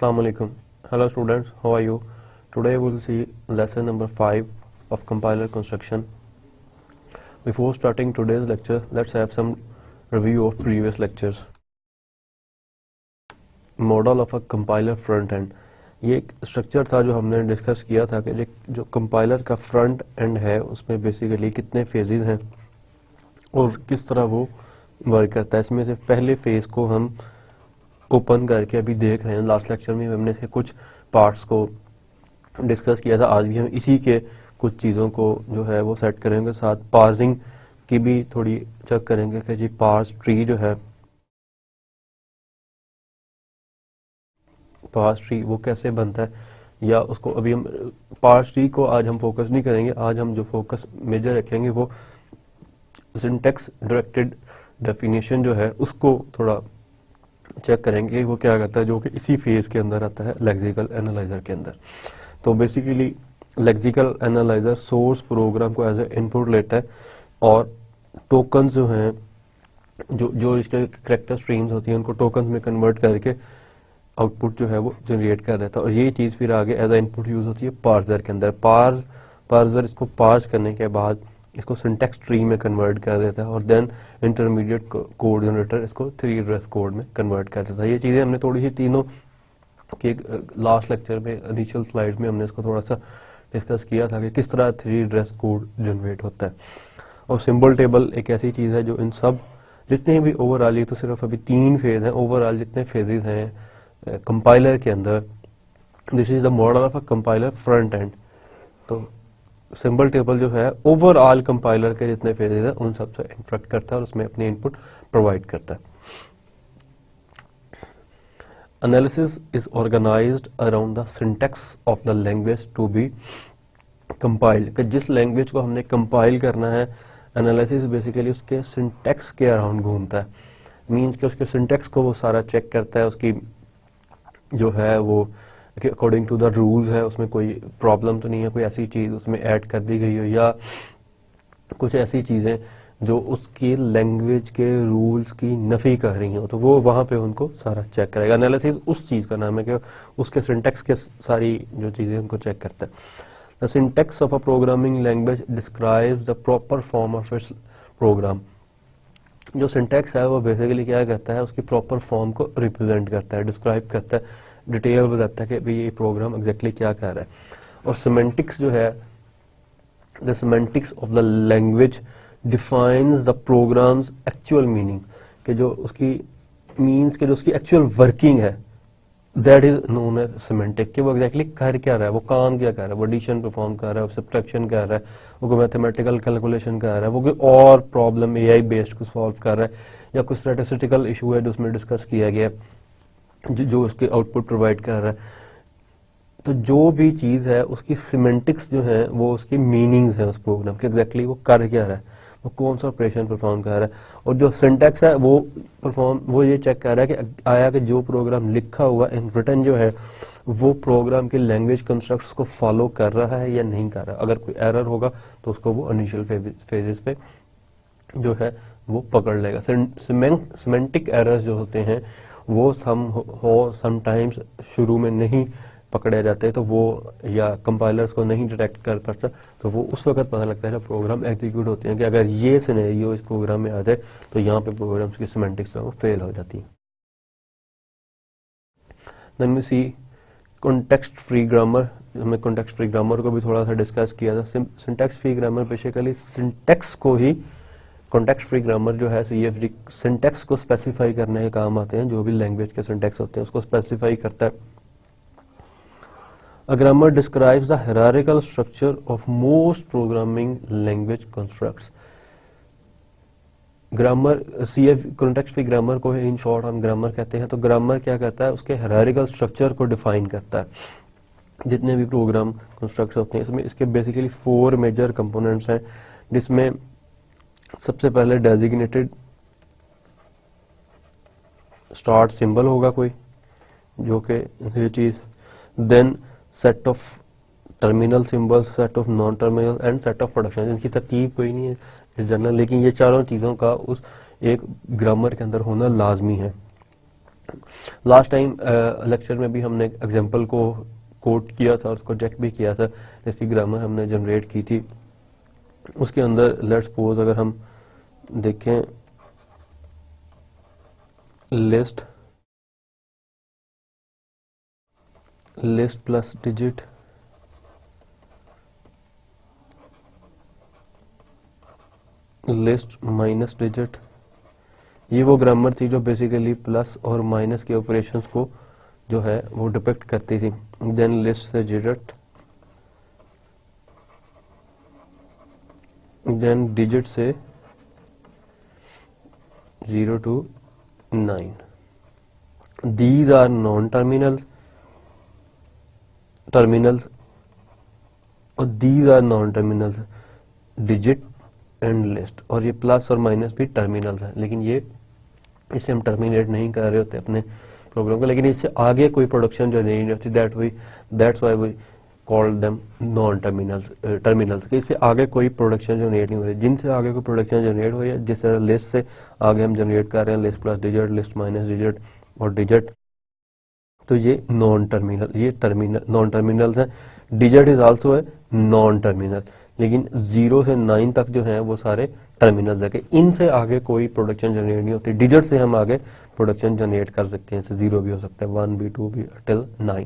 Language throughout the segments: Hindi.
Assalamu alaikum. Hello students, how are you? Today we will see lesson number 5 of compiler construction. Before starting today's lecture, let's have some review of previous lectures. Model of a compiler front end. ये एक स्ट्रक्चर था जो हमने डिस्कस किया था कि जो कंपाइलर का फ्रंट एंड है उसमें बेसिकली कितने फेजेस हैं और किस तरह वो वर्क करता है। इसमें से पहले फेज को हम ओपन करके अभी देख रहे हैं। लास्ट लेक्चर में हमने इसके कुछ पार्ट्स को डिस्कस किया था। आज भी हम इसी के कुछ चीज़ों को जो है वो सेट करेंगे, साथ पार्सिंग की भी थोड़ी चेक करेंगे कि जी पार्स ट्री जो है, पार्स ट्री वो कैसे बनता है, या उसको अभी हम पार्स ट्री को आज हम फोकस नहीं करेंगे। आज हम जो फोकस मेजर रखेंगे वो सिंटेक्स डायरेक्टेड डेफिनेशन जो है उसको थोड़ा चेक करेंगे वो क्या करता है, जो कि इसी फेज के अंदर आता है लेक्सिकल एनालाइजर के अंदर। तो basically lexical analyser source program को एज ए इनपुट लेता है और टोकन्स जो हैं, जो इसके कैरेक्टर स्ट्रीम्स होती हैं उनको टोकन्स में कन्वर्ट करके आउटपुट जो है वो जनरेट कर देता है। और ये चीज़ फिर आगे एज ए इनपुट यूज होती है पार्सर के अंदर। पार्सर इसको पार्स करने के बाद इसको सिंटेक्स ट्री में कन्वर्ट कर देता है और देन इंटरमीडिएट कोड जनरेटर इसको 3 एड्रेस कोड में कन्वर्ट कर देता है। ये चीज़ें हमने थोड़ी सी तीनों के लास्ट लेक्चर में इनिशियल स्लाइड में हमने इसको थोड़ा सा डिस्कस किया था कि किस तरह 3 एड्रेस कोड जनरेट होता है। और सिंबल टेबल एक ऐसी चीज़ है जो इन सब जितने भी ओवरऑल, ये तो सिर्फ अभी 3 फेज हैं, ओवरऑल जितने फेजेस हैं कंपाइलर के अंदर, this is the model of a compiler front end. तो सिंबल टेबल जो है ओवरऑल कंपाइलर के जितने फेजेस हैं उन सब से इंटरेक्ट करता है और उसमें अपनी इनपुट प्रोवाइड करता है। Analysis is organised around the syntax of the language to be compiled. कि जिस लैंग्वेज को हमने कंपाइल करना है, एनालिसिस बेसिकली उसके सिंटैक्स के अराउंड घूमता है। मीन्स कि उसके सिंटैक्स को वो सारा चेक करता है, उसकी जो है वो अकॉर्डिंग टू द रूल्स है, उसमें कोई प्रॉब्लम तो नहीं है, कोई ऐसी चीज़ उसमें ऐड कर दी गई हो या कुछ ऐसी चीज़ें जो उसकी लैंग्वेज के रूल्स की नफ़ी कर रही हो, तो वो वहाँ पे उनको सारा चेक करेगा। एनालिसिस उस चीज़ का नाम है कि उसके सिंटेक्स के सारी जो चीज़ें उनको चेक करता है। The syntax of a programming language describes the proper form of its program. जो सिंटेक्स है वो बेसिकली क्या करता है, उसकी प्रॉपर फॉर्म को रिप्रेजेंट करता है, डिस्क्राइब करता है, डिटेल बताता है कि भाई ये प्रोग्राम एग्जैक्टली क्या कर रहा है। और सिमेंटिक्स जो है, the semantics of the language defines the program's actual meaning, कि जो उसकी मीन्स के जो उसकी एक्चुअल वर्किंग है, that is known as semantic, कि वो एग्जैक्टली कर क्या रहा है, वो काम क्या कर रहा है, वो एडिशन परफॉर्म कर रहा है, वो सब्ट्रैक्शन कर रहा है, वो कोई मैथमेटिकल कैलकुलेशन कर रहा है, वो कोई और प्रॉब्लम एआई बेस्ड को सॉल्व कर रहा है, या कोई स्टैटिस्टिकल इशू है जो उसमें डिस्कस किया गया है, जो उसके आउटपुट प्रोवाइड कर रहा है। तो जो भी चीज़ है उसकी सिमेंटिक्स जो है वो उसकी मीनिंग्स है उस प्रोग्राम के, एग्जैक्टली वो कर क्या रहा है, वो कौन सा ऑपरेशन परफॉर्म कर रहा है। और जो सिंटेक्स है वो ये चेक कर रहा है कि आया कि जो प्रोग्राम लिखा हुआ इन रिटन जो है वो प्रोग्राम के लैंग्वेज कंस्ट्रक्ट्स को फॉलो कर रहा है या नहीं कर रहा। अगर कोई एरर होगा तो उसको वो इनिशियल फेजेस पे जो है वो पकड़ लेगा। सिमेंटिक एरर्स जो होते हैं वो समटाइम्स शुरू में नहीं पकड़े जाते, तो वो या कंपाइलर्स को नहीं डिटेक्ट कर पाता, तो वो उस वक्त पता लगता है जब प्रोग्राम एग्जीक्यूट होते हैं कि अगर ये सिनेरियो इस प्रोग्राम में आ जाए तो यहाँ पे प्रोग्राम्स की सिमेंटिक्स जो फेल हो जाती है। Then we see context free grammar. हमने कॉन्टेक्स्ट फ्री ग्रामर को भी थोड़ा सा डिस्कस किया था। Syntax free grammar basically syntax को ही, कॉन्टेक्स्ट फ्री ग्रामर जो है CFG सिंटेक्स को स्पेसिफाई करने के काम आते हैं। जो भी लैंग्वेज के सिंटेक्स होते हैं उसको स्पेसिफाई करता है। A grammar describes the hierarchical structure of most programming language constructs. Grammar context free grammar को इन शॉर्ट हम ग्रामर कहते हैं। तो ग्रामर क्या करता है, उसके हायरार्किकल स्ट्रक्चर को डिफाइन करता है। जितने भी प्रोग्राम कंस्ट्रक्ट्स होते हैं इसमें इसके बेसिकली 4 मेजर कंपोनेंट्स हैं, जिसमें सबसे पहले डेजिग्नेटेड स्टार्ट सिंबल होगा कोई, जो कि ये चीज, then set of terminal symbols, set of non terminal and set of production. इनकी तरतीब कोई नहीं है जनरल, लेकिन ये चारों चीज़ों का उस एक ग्रामर के अंदर होना लाजमी है। लास्ट टाइम लेक्चर में भी हमने एग्जांपल को कोट किया था और उसको चेक भी किया था, इसकी ग्रामर हमने जनरेट की थी। उसके अंदर लेट्स सपोज अगर हम देखें list plus digit list minus digit, ये वो ग्रामर थी जो बेसिकली प्लस और माइनस के ऑपरेशंस को जो है वो डिपेक्ट करती थी। देन लिस्ट से डिजिट, देन डिजिट से 0 to 9। These are non terminals और these are non terminals digit and list, और ये प्लस और माइनस भी टर्मिनल्स हैं, लेकिन ये इसे हम टर्मिनेट नहीं कर रहे होते अपने प्रोग्राम को, लेकिन इससे आगे कोई प्रोडक्शन जो नहीं होती, that's why we call them non terminals के इससे आगे कोई प्रोडक्शन जनरेट नहीं हो रही। जिनसे आगे कोई प्रोडक्शन जनरेट हो रही है, जिस तरह लिस्ट से आगे हम जनरेट कर रहे हैं list plus digit, list minus digit और डिजिट, तो ये नॉन टर्मिनल्स हैं। डिजिट इज आल्सो है नॉन टर्मिनल, लेकिन 0 से 9 तक जो है वो सारे टर्मिनल्स है कि इनसे आगे कोई प्रोडक्शन जनरेट नहीं होती। डिजिट से हम आगे प्रोडक्शन जनरेट कर सकते हैं, जैसे 0 भी हो सकता है, 1 भी, 2 भी, till 9।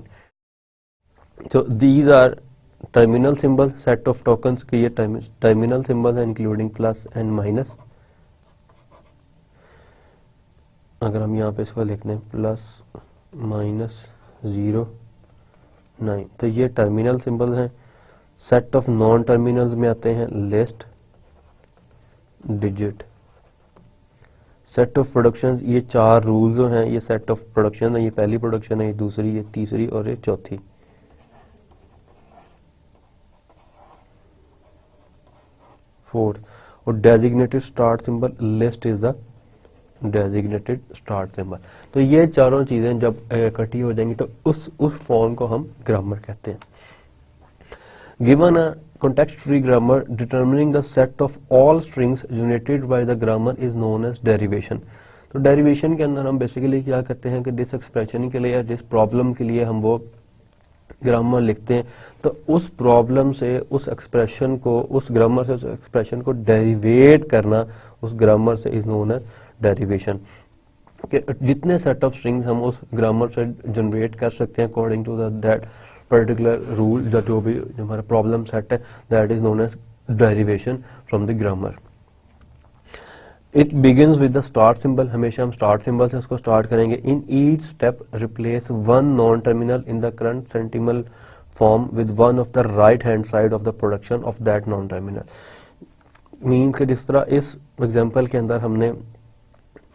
So these are terminal symbols, set of tokens के ये terminal symbols हैं including plus and minus। अगर हम यहाँ पे इसको लिखते हैं प्लस माइनस 0 9, तो ये टर्मिनल सिंबल्स हैं। सेट ऑफ नॉन टर्मिनल्स में आते हैं list, digit, set of production. ये 4 रूल्स हैं, ये सेट ऑफ प्रोडक्शन है, ये पहली प्रोडक्शन है, ये दूसरी, ये तीसरी और ये चौथी। फोर्थ, और designated start symbol, list is the designated start symbol. तो ये चारों चीजें जब इकट्ठी हो जाएंगी तो उस फॉर्म को हम ग्रामर कहते हैं। Given a context free grammar, determining the set of all strings generated by the grammar is known as derivation। तो डेरिवेशन के अंदर हम बेसिकली क्या करते हैं कि जिस एक्सप्रेशन के लिए या जिस प्रॉब्लम के लिए हम वो ग्रामर लिखते हैं, तो उस प्रॉब्लम से उस एक्सप्रेशन को, उस ग्रामर से उस एक्सप्रेशन को डेरिवेट करना उस ग्रामर से इज नोन एज डेरिवेशन। कि जितने सेट ऑफ स्ट्रिंग्स हम उस ग्रामर से जनरेट कर सकते हैं according to that particular rule, जो भी हमारा प्रॉब्लम सेट है, that is known as derivation from the grammar. It begins with the start symbol, हमेशा हम स्टार्ट सिंबल से उसको स्टार्ट करेंगे। In each step replace one non terminal in the current sentential form with one of the right hand side of the production of that non terminal. Means के जिस तरह इस एग्जाम्पल के अंदर हमने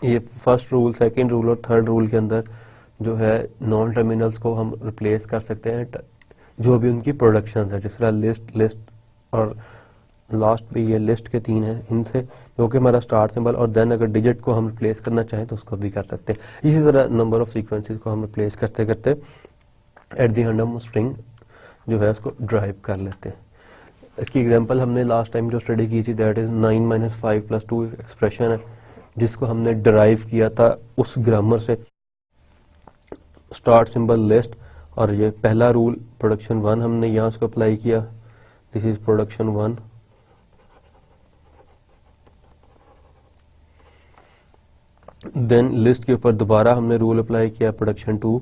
ये फर्स्ट रूल, सेकेंड रूल और थर्ड रूल के अंदर जो है नॉन टर्मिनल्स को हम रिप्लेस कर सकते हैं जो भी उनकी प्रोडक्शन है, जिस तरह लिस्ट और लास्ट पे ये लिस्ट के 3 हैं, इनसे जो कि हमारा स्टार्ट सिंबल, और देन अगर डिजिट को हम रिप्लेस करना चाहें तो उसको भी कर सकते हैं। इसी तरह नंबर ऑफ सीक्वेंसेस को हम रिप्लेस करते करते एट द एंड हम स्ट्रिंग जो है उसको ड्राइव कर लेते हैं। इसकी एग्जांपल हमने लास्ट टाइम जो स्टडी की थी, दैट इज 9 - 5 + 2 एक्सप्रेशन है, जिसको हमने डिराइव किया था उस ग्रामर से, स्टार्ट सिंबल लिस्ट, और ये पहला रूल प्रोडक्शन 1 हमने यहाँ उसको अप्लाई किया, this is production 1। Then list के ऊपर दोबारा हमने रूल अप्लाई किया प्रोडक्शन 2।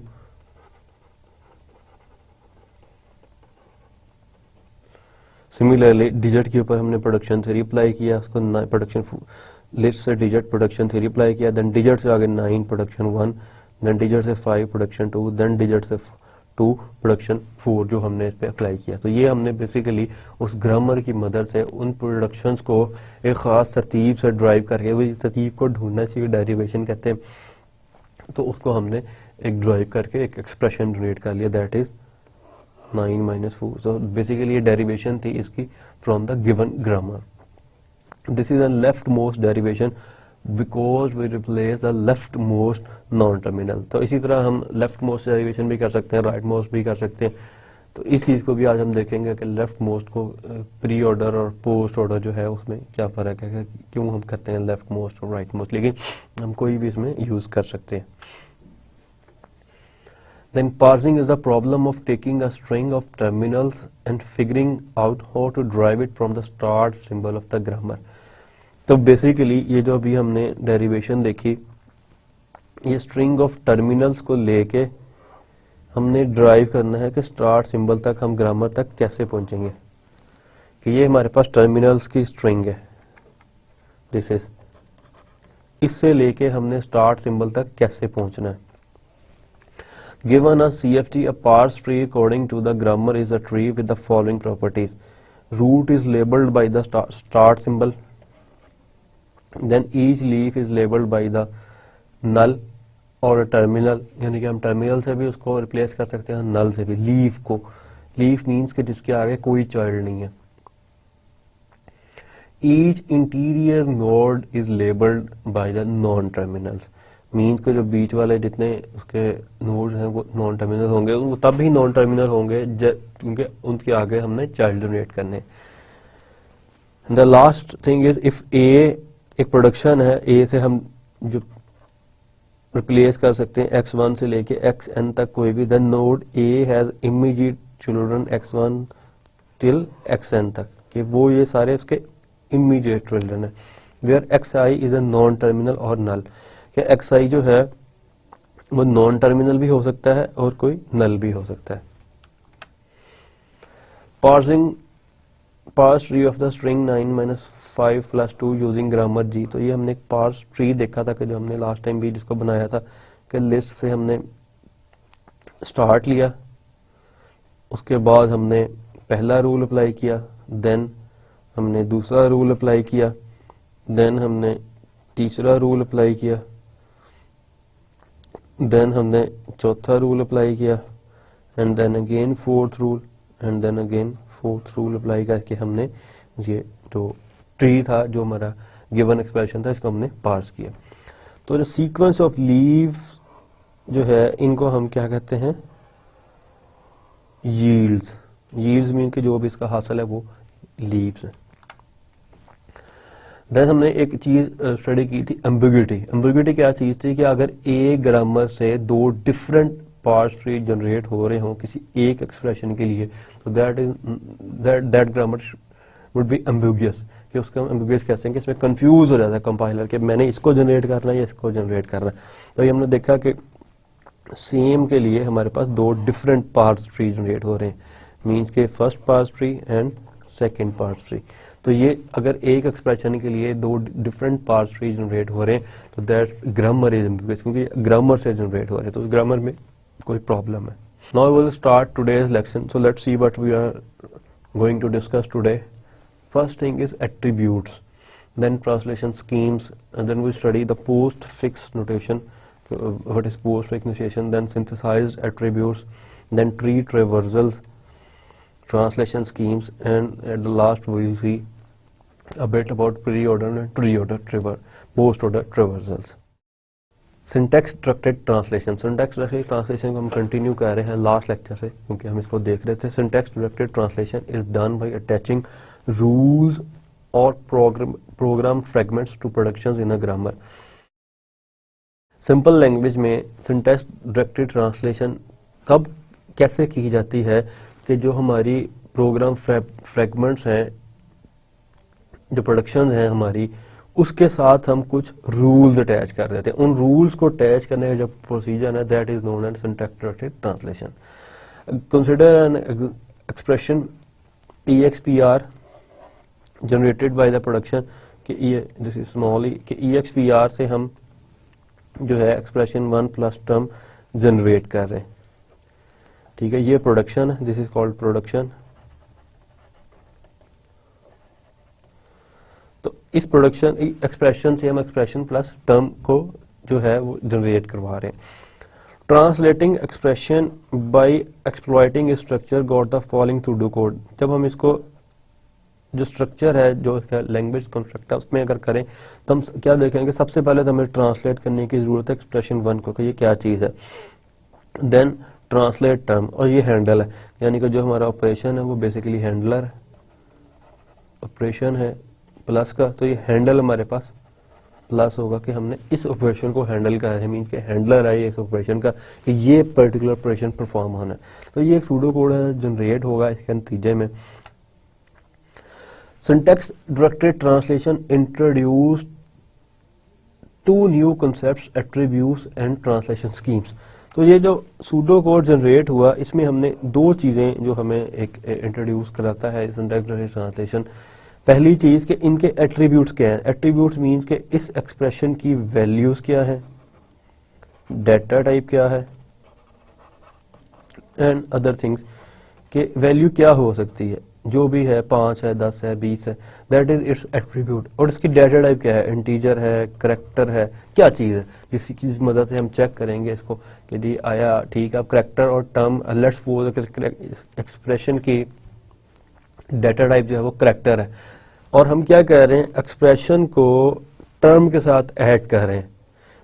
सिमिलरली डिजिट के ऊपर हमने प्रोडक्शन 3 अप्लाई किया, उसको प्रोडक्शन लिस्ट से डिजिट प्रोडक्शन 3 अप्लाई किया, देन डिजिट से आगे 9 प्रोडक्शन 1, देन डिजिट से 5 प्रोडक्शन 2, देन डिजिट से 2 प्रोडक्शन 4 जो हमने इस पे अप्लाई किया। तो ये हमने बेसिकली उस ग्रामर की मदद से उन प्रोडक्शंस को एक खास तरतीब से ड्राइव करके, वो तरतीब को ढूंढना चाहिए, डेरिवेशन कहते हैं, तो उसको हमने एक ड्राइव करके एक एक्सप्रेशन जनरेट कर लिया, दैट इज 9 - 4। सो बेसिकली ये डेरिवेशन थी इसकी from the given grammar. This is a left most derivation because we replace the left most non terminal. तो इसी तरह हम लेफ्ट मोस्ट डेरिवेशन भी कर सकते हैं, राइट मोस्ट भी कर सकते हैं। तो इस चीज को भी आज हम देखेंगे कि लेफ्ट मोस्ट को प्री ऑर्डर और पोस्ट ऑर्डर जो है उसमें क्या फर्क है, क्यों हम करते हैं लेफ्ट मोस्ट और राइट मोस्ट, लेकिन हम कोई भी इसमें यूज कर सकते हैं। Then parsing is the problem of taking a string of terminals and figuring out how to derive it from the start symbol of the grammar. तो बेसिकली ये जो अभी हमने डेरिवेशन देखी, ये स्ट्रिंग ऑफ टर्मिनल्स को लेके हमने ड्राइव करना है कि स्टार्ट सिंबल तक हम ग्रामर तक कैसे पहुंचेंगे। कि ये हमारे पास टर्मिनल्स की स्ट्रिंग है, दिस इज, इससे लेके हमने स्टार्ट सिंबल तक कैसे पहुंचना है। Given a CFG, a parse tree according to the grammar is a tree with the following properties. Root is labeled by the start symbol. Then each leaf is labeled by the null or a terminal. यानी कि हम टर्मिनल से भी उसको रिप्लेस कर सकते हैं, नल से भी। लीफ को, लीफ मीन्स कि जिसके आगे कोई चाइल्ड नहीं है। Each interior node is labeled by the non-terminals. Means के जो बीच वाले जितने उसके नोड्स हैं वो नॉन टर्मिनल होंगे, वो तब भी नॉन टर्मिनल होंगे क्योंकि उनके आगे हमने चाइल्ड जनरेट करने। The last thing is if a एक प्रोडक्शन है, ए से हम जो रिप्लेस कर सकते हैं x1 से लेके xn तक कोई भी, then node A has immediate children x1 till xn तक, कि वो ये सारे उसके इमीडिएट चिल्ड्रन है। Where xi is a non terminal और नल, कि xi जो है वो नॉन टर्मिनल भी हो सकता है और कोई नल भी हो सकता है। Parsing parse tree of the string 9 - 5 + 2 using grammar G. तो ये हमने एक पार्स ट्री देखा था कि जो हमने लास्ट टाइम भी जिसको बनाया था कि लिस्ट से हमने स्टार्ट लिया, उसके बाद हमने पहला रूल अप्लाई किया, देन हमने दूसरा रूल अप्लाई किया, देन हमने तीसरा रूल अप्लाई किया, देन हमने चौथा रूल अप्लाई किया, and then again fourth rule, and then again fourth rule apply करके हमने ये जो ट्री था, जो हमारा गिवन एक्सप्रेशन था, इसको हमने पार्स किया। तो जो सीक्वेंस ऑफ लीव्स जो है इनको हम क्या कहते हैं, यील्ड्स। यील्ड्स मीन कि जो भी इसका हासिल है वो लीव्स है। देन हमने एक चीज स्टडी की थी, एम्बिग्यूटी। एम्बिग्यूटी क्या चीज थी कि अगर एक ग्रामर से दो डिफरेंट पार्स ट्री जनरेट हो रहे हों किसी एक एक्सप्रेशन के लिए, तो that grammar would be ambiguous, कि उसका हम एम्बिगियस कहते हैं कि इसमें कंफ्यूज हो जाता है कंपाइलर कि मैंने इसको जनरेट करना है या इसको जनरेट करना है। तो ये हमने देखा कि सेम के लिए हमारे पास दो डिफरेंट पार्स ट्री जनरेट हो रहे हैं, मीन्स के first parse tree and second parse tree. तो ये अगर एक एक्सप्रेशन के लिए दो डिफरेंट पार्स ट्री जनरेट हो रहे हैं तो दैट ग्रामर इज एम्बिगियस, क्योंकि ग्रामर से जनरेट हो रहे हैं, तो उस ग्रामर में कोई प्रॉब्लम है। Now we will start today's lecture, so let's see what we are going to discuss today. First thing is attributes, then translation schemes, and then we study the postfix notation, what is postfix notation, then synthesized attributes, then tree traversals, translation schemes, and at the last we will see a bit about pre-order and pre-order post-order traversals. Syntax structured translation, syntax structured translation को हम कंटिन्यू कर रहे हैं लास्ट लेक्चर से, क्योंकि हम इसको देख रहे थे। syntax structured translation is done by attaching rules or program fragments to productions in a grammar. Simple language में सिंटैक्स डायरेक्टेड ट्रांसलेशन कब कैसे की जाती है कि जो हमारी प्रोग्राम फ्रैगमेंट्स हैं, जो प्रोडक्शन हैं हमारी, उसके साथ हम कुछ रूल्स अटैच कर देते हैं। उन रूल्स को अटैच करने का जो प्रोसीजर है that is known as syntax directed translation. Consider an expression EXPR generated by the production, कि दिस इज स्मॉल ई, कि EXPR से हम जो है एक्सप्रेशन 1 + टर्म जनरेट कर रहे हैं। ठीक है, ये प्रोडक्शन है, दिस इज कॉल्ड प्रोडक्शन। तो इस प्रोडक्शन एक्सप्रेशन से हम एक्सप्रेशन प्लस टर्म को जो है वो जनरेट करवा रहे हैं। Translating expression by exploiting structure got the following to do code. जब हम इसको जो स्ट्रक्चर है, जो लैंग्वेज कंस्ट्रक्ट है, उसमें अगर करें तो हम क्या देखेंगे, सबसे पहले तो हमें ट्रांसलेट करने की जरूरत है एक्सप्रेशन 1 को कि ये क्या चीज है, देन ट्रांसलेट टर्म, और ये हैंडल है, यानी कि जो हमारा ऑपरेशन है वो बेसिकली हैंडलर ऑपरेशन है प्लस का, तो ये हैंडल हमारे पास प्लस होगा कि हमने इस ऑपरेशन को हैंडल करा है, मीन्स के हैंडलर है इस ऑपरेशन का कि ये पर्टिकुलर ऑपरेशन परफॉर्म होना है। तो ये एक सूडो कोड जनरेट होगा इसके नतीजे में। Syntax directed translation introduced two new concepts, attributes and translation schemes. तो ये जो सूडो कोड जनरेट हुआ इसमें हमने दो चीजें जो हमें एक इंट्रोड्यूस कराता है सिंटैक्स डायरेक्टेड ट्रांसलेशन। पहली चीज कि इनके एट्रीब्यूट्स क्या हैं। एट्रीब्यूट्स मीन्स के इस एक्सप्रेशन की वैल्यूज क्या है, डेटा टाइप क्या है एंड अदर थिंग्स के वैल्यू क्या हो सकती है, जो भी है 5 है 10 है 20 है, दैट इज इट्स एट्रीब्यूट। और इसकी डेटा टाइप क्या है, इंटीजर है, करेक्टर है, क्या चीज है जिसकी मदद से हम चेक करेंगे इसको कि जी आया ठीक है। करेक्टर और टर्म, लेट्स सपोज एक्सप्रेशन की डेटा टाइप जो है वो करेक्टर है और हम क्या कह रहे हैं, एक्सप्रेशन को टर्म के साथ ऐड कर रहे हैं,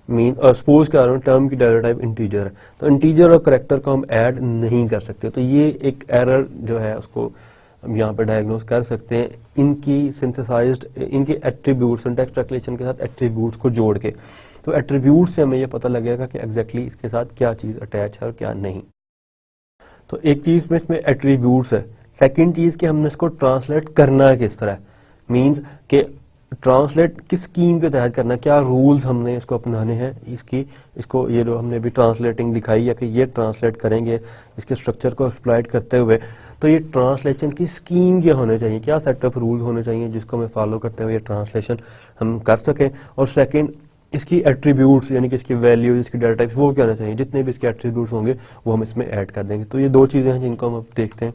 मीन और सपोज कर रहे हैं टर्म की डेटा टाइप इंटीजर है, तो इंटीजर और करेक्टर को हम ऐड नहीं कर सकते। तो ये एक एरर जो है उसको हम यहाँ पे डायग्नोज कर सकते हैं इनकी सिंथेसाइज्ड, इनके एट्रीब्यूट सिंटैक्स ट्रांसलेशन के साथ एट्रीब्यूट्स को जोड़ के। तो एट्रीब्यूट से हमें ये पता लगेगा कि एग्जैक्टली इसके साथ क्या चीज अटैच है और क्या नहीं। तो एक चीज में इसमें एट्रीब्यूट्स है। सेकंड चीज कि हमने इसको ट्रांसलेट करना है किस तरह, मींस कि ट्रांसलेट किस स्कीम के तहत करना है, क्या रूल्स हमने इसको अपनाने हैं इसको ये जो हमने भी ट्रांसलेटिंग दिखाई है कि ये ट्रांसलेट करेंगे इसके स्ट्रक्चर को एक्सप्लॉइट करते हुए। तो ये ट्रांसलेशन की स्कीम क्या होने चाहिए, क्या सेट ऑफ रूल होने चाहिए जिसको हमें फॉलो करते हुए ये ट्रांसलेशन हम कर सकें। और सेकंड इसकी एट्रीब्यूट्स यानी कि इसकी वैल्यूज, इसकी डाटा टाइप्स वो क्या होना चाहिए, जितने भी इसके एट्रीब्यूट्स होंगे वो हम इसमें ऐड कर देंगे। तो ये दो चीजें हैं जिनको हम अब देखते हैं।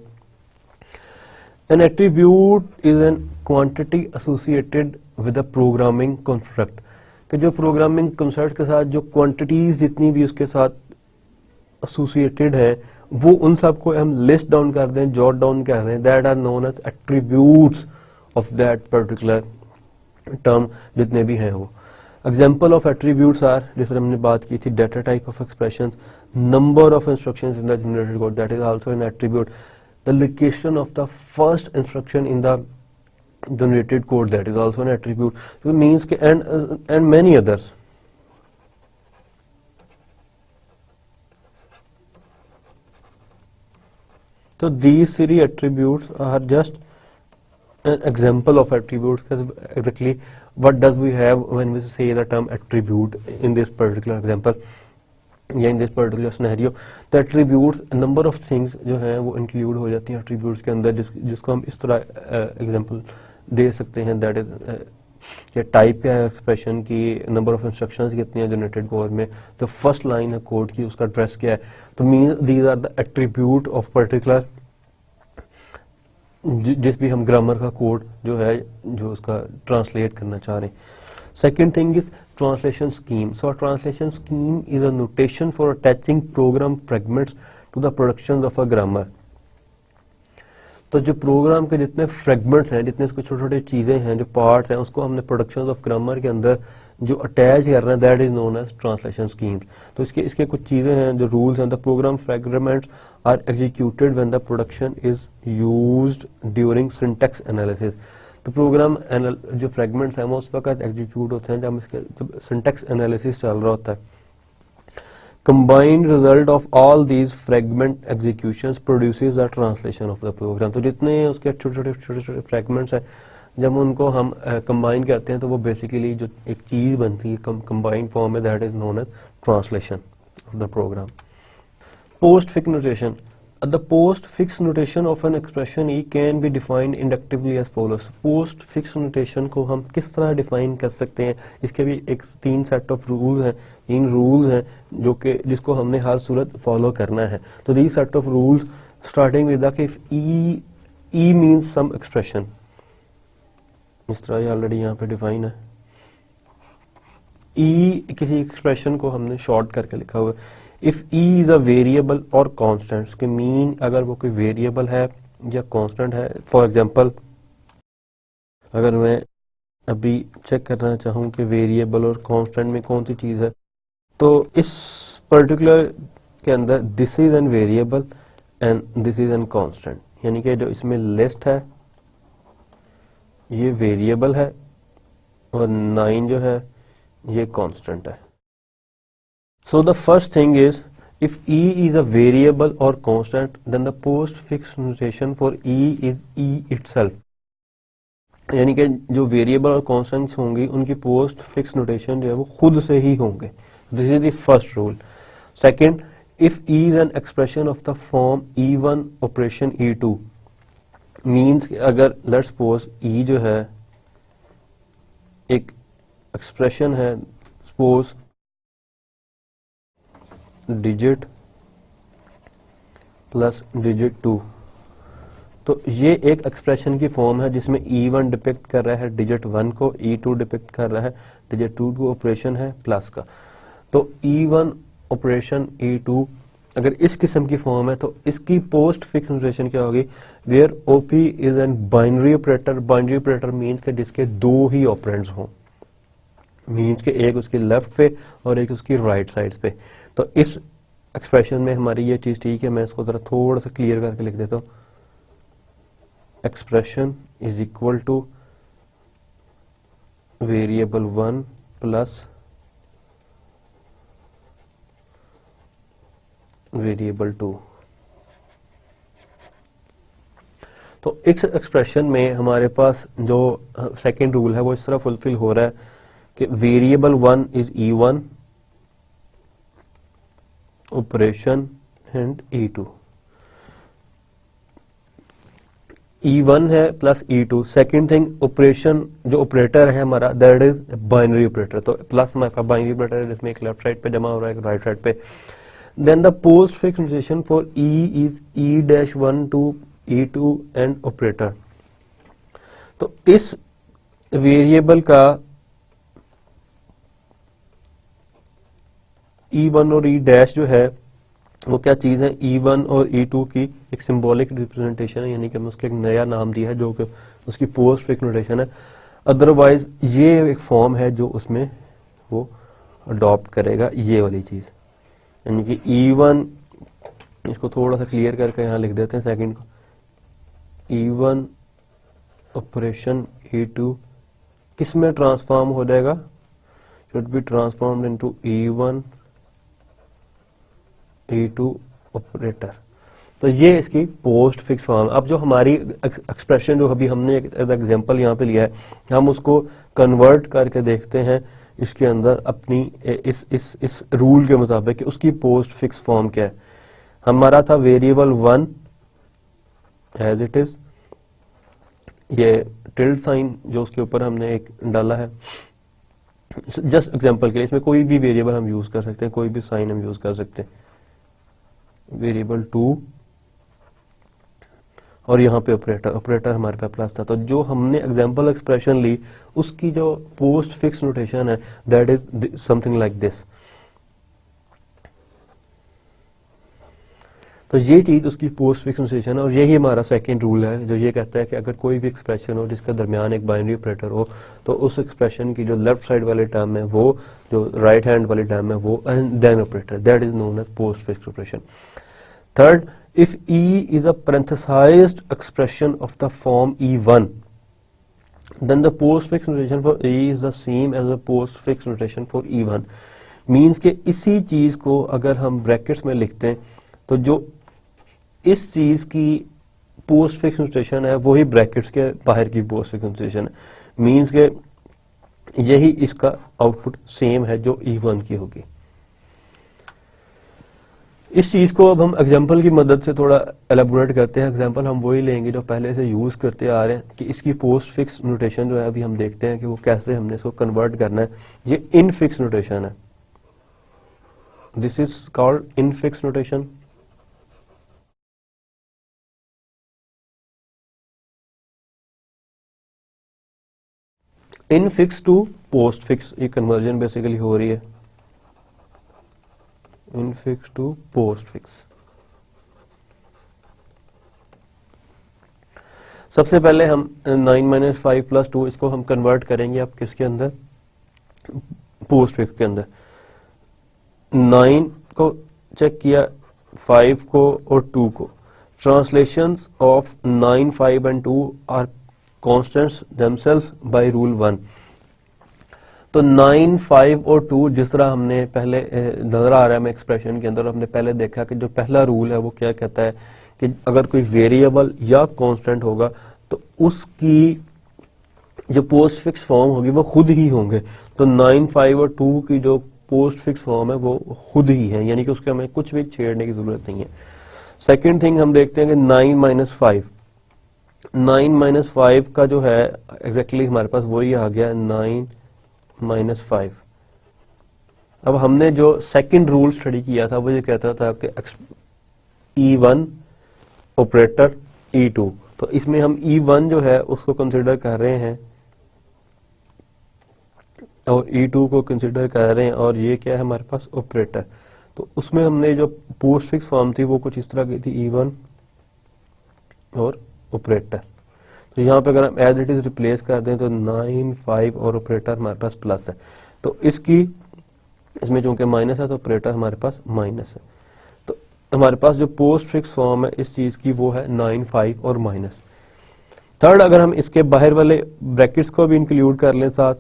An attribute is an quantity associated with a programming construct, कि जो प्रोग्रामिंग कंस्ट्रक्ट के साथ जो क्वांटिटीज जितनी भी उसके साथ एसोसिएटेड है वो उन सबको हम लिस्ट डाउन कर दें, जॉट डाउन कर दें, that are known as attributes of that particular term जितने भी हैं वो। एग्जाम्पल ऑफ एट्रीब्यूट्स आर, जैसे हमने बात की थी, data type of expressions, number of instructions in the generated code, that is also an attribute, the location of the first instruction in the generated code, that is also an attribute. So it means and many others. So these three attributes are just an example of attributes, because exactly what does we have when we say the term attribute in this particular example या इन दिस पर्टिकुलर सिनेरियो। तो एट्रीब्यूट्स नंबर ऑफ थिंग्स जो हैं वो इंक्लूड हो जाती हैं एट्रीब्यूट्स के अंदर, जिसको हम इस तरह एग्जांपल दे सकते हैं, दैट इज टाइप क्या है एक्सप्रेशन की, नंबर ऑफ इंस्ट्रक्शंस कितनी है जनरेटेड कोड में, तो फर्स्ट लाइन है कोड की उसका एड्रेस क्या है। तो mean these are the attribute of particular जिस भी हम ग्रामर का कोड जो है जो उसका ट्रांसलेट करना चाह रहे हैं। Second thing is translation scheme. So a translation scheme is a notation for attaching program fragments to the productions of a grammar. तो जो प्रोग्राम के जितने फ्रेगमेंट्स हैं, जितने उसको छोटे छोटे चीजें हैं, जो पार्ट्स हैं, उसको हमने प्रोडक्शंस ऑफ ग्रामर के अंदर जो अटैच करना है, that is known as translation schemes. तो इसके कुछ चीजें हैं जो रूल्स हैं। The program fragments are executed when the production is used during syntax analysis. तो प्रोग्राम जो फ्रेगमेंट्स हैं वो उस वक्त एग्जीक्यूट होते हैं जब सिंटैक्स एनालिसिस चल रहा होता है। Combined result of all these fragment executions produces the translation of the program. तो जितने उसके छोटे छोटे फ्रेगमेंट्स हैं, जब उनको हम कंबाइन करते हैं तो वो बेसिकली जो एक चीज बनती है कंबाइंड फॉर्म में, that is known as translation of the program. Postfix notation. The postfix notation of an expression E can be defined inductively as follows. Postfix notation को हम किस तरह डिफाइन कर सकते हैं, इसके भी एक 3 सेट ऑफ रूल्स हैं, इन रूल्स हैं जो कि जिसको हमने हर सूरत फॉलो करना है। तो these set of rules starting with that if E means some expression, इस तरह ये ऑलरेडी यहाँ पे डिफाइन है। E किसी एक्सप्रेशन को हमने शॉर्ट करके लिखा हुआ है। If E is a variable और कांस्टेंट, के मीन अगर वो कोई वेरिएबल है या कांस्टेंट है। फॉर एग्जांपल अगर मैं अभी चेक करना चाहूँ कि वेरिएबल और कांस्टेंट में कौन सी चीज है, तो इस पर्टिकुलर के अंदर this is an variable and this is an constant, यानी कि जो इसमें लिस्ट है ये वेरिएबल है और 9 जो है ये कांस्टेंट है। So the first thing is if e is a variable or constant then the postfix notation for e is e itself, यानी कि जो वेरिएबल और कॉन्स्टेंट्स होंगी उनकी पोस्ट फिक्स नोटेशन जो है वो खुद से ही होंगे। This is the first rule. Second, if e is an expression of the form e1 operation e2 means अगर लेट्स सपोज e जो है एक एक्सप्रेशन है, सपोज डिजिट प्लस डिजिट 2, तो ये एक एक्सप्रेशन की फॉर्म है जिसमें e1 डिपिक्ट कर रहा है डिजिट 1 को, e2 डिपिक्ट कर रहा है डिजिट 2 को, ऑपरेशन है प्लस का। तो e1 ऑपरेशन e2 अगर इस किस्म की फॉर्म है तो इसकी पोस्ट फिक्स नोटेशन क्या होगी, where OP is an binary operator. Binary operator means के जिसके दो ही ऑपरेंड्स हों, मींस के एक उसकी लेफ्ट पे और एक उसकी राइट साइड पे। तो इस एक्सप्रेशन में हमारी ये चीज ठीक है, मैं इसको जरा थोड़ा सा क्लियर करके लिख देता हूं। Expression is equal two variable 1 plus variable 2। तो इस एक्सप्रेशन में हमारे पास जो सेकेंड रूल है वो इस तरह फुलफिल हो रहा है कि variable 1 is e1 operation and e2, e1 है plus e2। Second thing, operation जो ऑपरेटर है हमारा दैट इज बाइनरी ऑपरेटर, तो प्लस हमारे पास बाइनरी ऑपरेटर है जिसमें एक लेफ्ट साइड पे जमा हो रहा है एक राइट साइड पे। Then the postfix notation for e is e-1 to e2 and operator. तो इस वेरिएबल का e1 और e' जो है वो क्या चीज है, e1 और e2 की एक सिंबॉलिक रिप्रेजेंटेशन है, यानी कि हमने उसको एक नया नाम दिया है जो कि उसकी पोस्ट फिक्स नोटेशन है। अदरवाइज ये एक फॉर्म है जो उसमें वो अडॉप्ट करेगा ये वाली चीज, यानी कि e1, इसको थोड़ा सा क्लियर करके यहां लिख देते हैं सेकंड को, e1 ऑपरेशन e2 किस में ट्रांसफॉर्म हो जाएगा, should be transformed into e1 e2 operator. तो ये इसकी पोस्ट फिक्स फॉर्म। अब जो हमारी एक्सप्रेशन जो अभी हमने एक एग्जांपल यहाँ पे लिया है, हम उसको कन्वर्ट करके देखते हैं इसके अंदर अपनी इस रूल के मुताबिक कि उसकी पोस्ट फिक्स फॉर्म क्या है। हमारा था वेरिएबल 1 एज इट इज, ये टिल्ड साइन जो उसके ऊपर हमने एक डाला है, जस्ट एग्जांपल के लिए इसमें कोई भी वेरिएबल हम यूज कर सकते हैं, कोई भी साइन हम यूज कर सकते हैं, वेरिएबल 2 और यहाँ पे ऑपरेटर हमारे पास प्लस था। तो जो हमने एग्जांपल एक्सप्रेशन ली उसकी जो पोस्ट फिक्स नोटेशन है that is something like this. तो ये चीज उसकी पोस्ट फिक्स नोटेशन है और यही हमारा सेकंड रूल है जो ये कहता है कि अगर कोई भी एक्सप्रेशन हो जिसके दरमियान एक बाइनरी ऑपरेटर हो तो उस एक्सप्रेशन की जो लेफ्ट साइड वाले टर्म है वो, जो राइट हैंड वाली टर्म है वो, and then operator, that is known as postfix operation. Third, if e is a parenthesized expression of the form e1 then the postfix notation for e is the same as the postfix notation for e1 means के इसी चीज को अगर हम ब्रैकेट्स में लिखते हैं तो जो इस चीज की पोस्टफिक्स नोटेशन है वही ब्रैकेट्स के बाहर की पोस्टफिक्स नोटेशन है, मीन्स के यही इसका आउटपुट सेम है जो e1 की होगी। इस चीज को अब हम एग्जाम्पल की मदद से थोड़ा एलेबोरेट करते हैं। एग्जाम्पल हम वही लेंगे जो पहले से यूज करते आ रहे हैं कि इसकी पोस्ट फिक्स नोटेशन जो है अभी हम देखते हैं कि वो कैसे हमने इसको कन्वर्ट करना है। ये इन फिक्स नोटेशन है, this is called infix notation. Infix to postfix ये कन्वर्जन बेसिकली हो रही है, infix to postfix. सबसे पहले हम 9 - 5 + 2 इसको हम कन्वर्ट करेंगे अब किसके अंदर, पोस्ट फिक्स के अंदर। 9 को चेक किया, 5 को और 2 को। Translations of 9, 5 and 2 are constants themselves by rule 1। तो 9, 5 और 2 जिस तरह हमने पहले नजर आ रहा है हमें एक्सप्रेशन के अंदर, हमने पहले देखा कि जो पहला रूल है वो क्या कहता है कि अगर कोई वेरिएबल या कांस्टेंट होगा तो उसकी जो पोस्ट फिक्स फॉर्म होगी वो खुद ही होंगे। तो 9, 5 और 2 की जो पोस्ट फिक्स फॉर्म है वो खुद ही है, यानी कि उसके हमें कुछ भी छेड़ने की जरूरत नहीं है। सेकंड थिंग हम देखते हैं कि 9 माइनस 5, 9 माइनस 5 का जो है एग्जैक्टली हमारे पास वही आ गया 9 माइनस 5। अब हमने जो सेकंड रूल स्टडी किया था वो ये कहता था कि E1 ऑपरेटर E2, तो इसमें हम E1 जो है उसको कंसिडर कर रहे हैं और E2 को कंसिडर कर रहे हैं, और ये क्या है हमारे पास ऑपरेटर। तो उसमें हमने जो पोस्ट फिक्स फॉर्म थी वो कुछ इस तरह की थी, E1 और ऑपरेटर। तो यहाँ पे अगर हम एज इट इज रिप्लेस कर दें तो 9, 5 और ऑपरेटर हमारे पास प्लस है, तो इसमें चूंकि माइनस है तो ऑपरेटर हमारे पास माइनस है। तो हमारे पास जो पोस्ट फिक्स फॉर्म है इस चीज की वो है 9, 5 और माइनस। थर्ड, अगर हम इसके बाहर वाले ब्रैकेट्स को भी इंक्लूड कर लें साथ,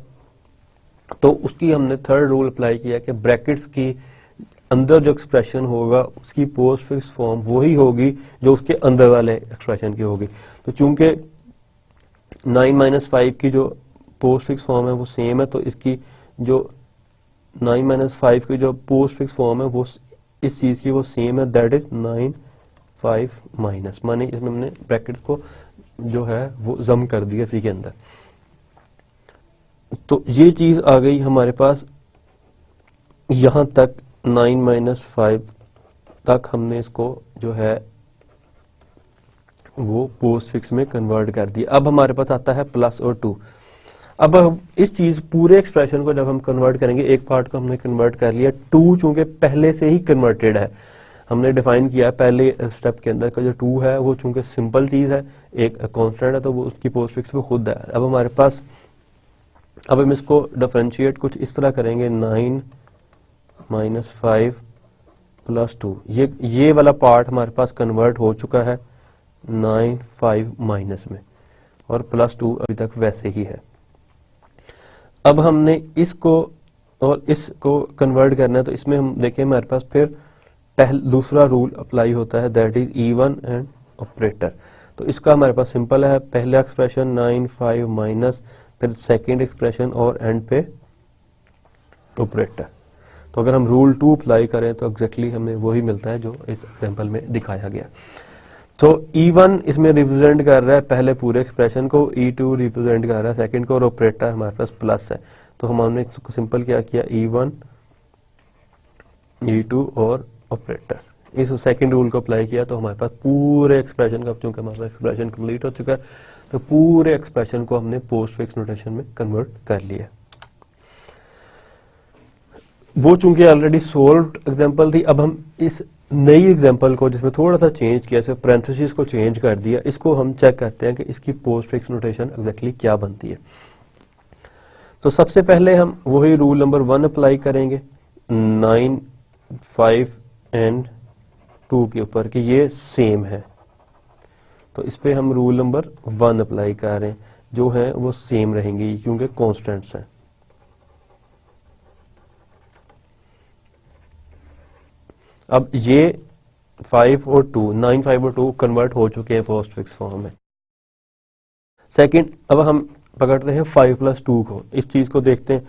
तो उसकी हमने थर्ड रूल अप्लाई किया कि ब्रैकेट्स की अंदर जो एक्सप्रेशन होगा उसकी पोस्ट फिक्स फॉर्म वही होगी जो उसके अंदर वाले एक्सप्रेशन की होगी। तो चूंकि 9 माइनस 5 की जो पोस्ट फिक्स फॉर्म है वो सेम है, तो इसकी जो 9 माइनस 5 की जो पोस्ट फिक्स फॉर्म है वो इस चीज की वो सेम है, दैट इज 9, 5 माइनस, माने इसमें हमने ब्रैकेट्स को जो है वो जम कर दिया इसी के अंदर। तो ये चीज आ गई हमारे पास यहां तक 9 माइनस 5 तक हमने इसको जो है वो पोस्ट फिक्स में कन्वर्ट कर दिया। अब हमारे पास आता है प्लस और 2। अब हम इस चीज पूरे एक्सप्रेशन को जब हम कन्वर्ट करेंगे, एक पार्ट को हमने कन्वर्ट कर लिया, 2 चूंकि पहले से ही कन्वर्टेड है, हमने डिफाइन किया पहले स्टेप के अंदर का जो 2 है वो चूंकि सिंपल चीज है, एक कांस्टेंट है, तो वो उसकी पोस्ट फिक्स वो खुद है। अब हमारे पास, अब हम इसको डिफरेंशिएट कुछ इस तरह करेंगे, 9 माइनस 5 प्लस 2, ये वाला पार्ट हमारे पास कन्वर्ट हो चुका है 9, 5 माइनस में, और प्लस 2 अभी तक वैसे ही है। अब हमने इसको और इसको कन्वर्ट करना है, तो इसमें हम देखें हमारे पास फिर दूसरा रूल अप्लाई होता है, that is E1 and operator. तो इसका हमारे पास सिंपल है, पहला एक्सप्रेशन 9, 5 माइनस, फिर सेकेंड एक्सप्रेशन और एंड पे ऑपरेटर। तो अगर हम रूल 2 अप्लाई करें तो एग्जैक्टली हमें वही मिलता है जो इस एग्जांपल में दिखाया गया। तो E1 इसमें रिप्रेजेंट कर रहा है पहले पूरे एक्सप्रेशन को, E2 रिप्रेजेंट कर रहा है सेकंड को, और ऑपरेटर हमारे पास प्लस है। तो हमने इसको सिंपल क्या किया, E1, E2 और ऑपरेटर, इस सेकंड रूल को अप्लाई किया, तो हमारे पास पूरे एक्सप्रेशन का, चूंकि हमारे पास एक्सप्रेशन कंप्लीट हो चुका है, तो पूरे एक्सप्रेशन को हमने पोस्ट फिक्स नोटेशन में कन्वर्ट कर लिया। वो चूंकि ऑलरेडी सोल्व्ड एग्जांपल थी, अब हम इस नई एग्जांपल को जिसमें थोड़ा सा चेंज किया, सिर्फ पैरेंथेसिस को चेंज कर दिया, इसको हम चेक करते हैं कि इसकी पोस्ट फिक्स नोटेशन एग्जैक्टली क्या बनती है। तो सबसे पहले हम वही रूल नंबर 1 अप्लाई करेंगे 9, 5 एंड 2 के ऊपर कि ये सेम है। तो इस पे हम रूल नंबर 1 अप्लाई कर रहे हैं, जो है वो सेम रहेंगी क्योंकि कॉन्स्टेंट्स हैं। अब ये 5 और 2, 9, 5 और 2 कन्वर्ट हो चुके हैं पोस्ट फिक्स फॉर्म में। सेकंड, अब हम पकड़ते हैं 5 प्लस 2 को, इस चीज को देखते हैं।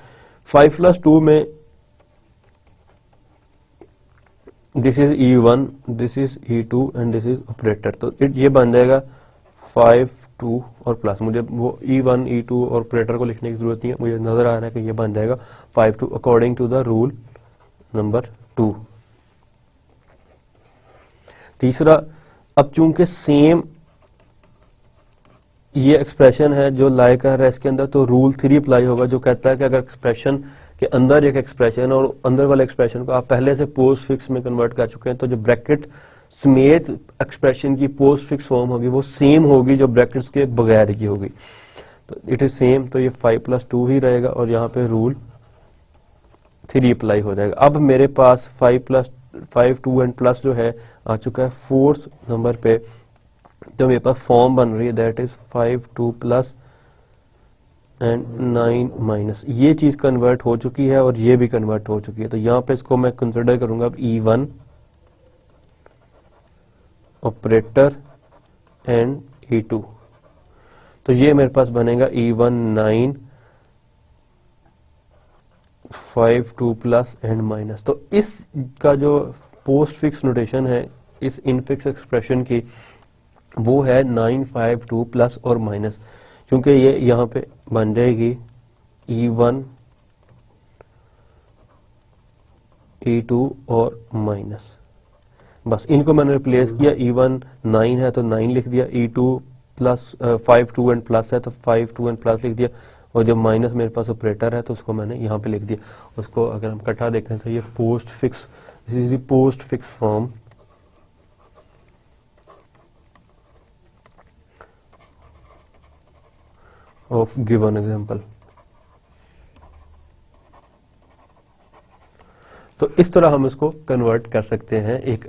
5 प्लस 2 में this is E1, this is E2 and this is operator. तो ये बन जाएगा 5, 2 और प्लस, मुझे वो E1, E2 और ऑपरेटर को लिखने की जरूरत नहीं है, मुझे नजर आ रहा है कि ये बन जाएगा 5, 2 according to the rule number 2। तीसरा, अब चूंकि सेम ये एक्सप्रेशन है जो लाई कर रहा है इसके अंदर, तो रूल 3 अप्लाई होगा जो कहता है कि अगर एक्सप्रेशन के अंदर एक एक्सप्रेशन और अंदर वाले एक्सप्रेशन को आप पहले से पोस्ट फिक्स में कन्वर्ट कर चुके हैं, तो जो ब्रैकेट समेत एक्सप्रेशन की पोस्ट फिक्स फॉर्म होगी वो सेम होगी जो ब्रैकेट्स के बगैर की होगी। तो इट इज सेम, तो ये 5 प्लस 2 ही रहेगा और यहाँ पे रूल 3 अप्लाई हो जाएगा। अब मेरे पास 5, 2 एंड प्लस जो है आ चुका है 4th नंबर पे, तो मेरे पास फॉर्म बन रही है, that is 5, 2 plus and 9 minus, ये चीज कन्वर्ट हो चुकी है और ये भी कन्वर्ट हो चुकी है। तो यहाँ पे इसको मैं कंसिडर करूंगा अब E1 ऑपरेटर एंड E2। तो ये मेरे पास बनेगा E1 9 5 2 प्लस एंड माइनस। तो इसका जो पोस्ट फिक्स नोटेशन है इस इनफिक्स एक्सप्रेशन की वो है 9 5 2 प्लस और माइनस, क्योंकि ये यहाँ पे बन जाएगी E1 E2 और माइनस। बस इनको मैंने रिप्लेस किया, E1 9 है तो 9 लिख दिया, E2 प्लस 5 2 एंड प्लस है तो 5 2 एंड प्लस लिख दिया, और जब माइनस मेरे पास ऑपरेटर है तो उसको मैंने यहाँ पे लिख दिया। उसको अगर हम इकट्ठा देखें तो ये post fix, this is the post fix form of given example. तो इस तरह हम इसको कन्वर्ट कर सकते हैं एक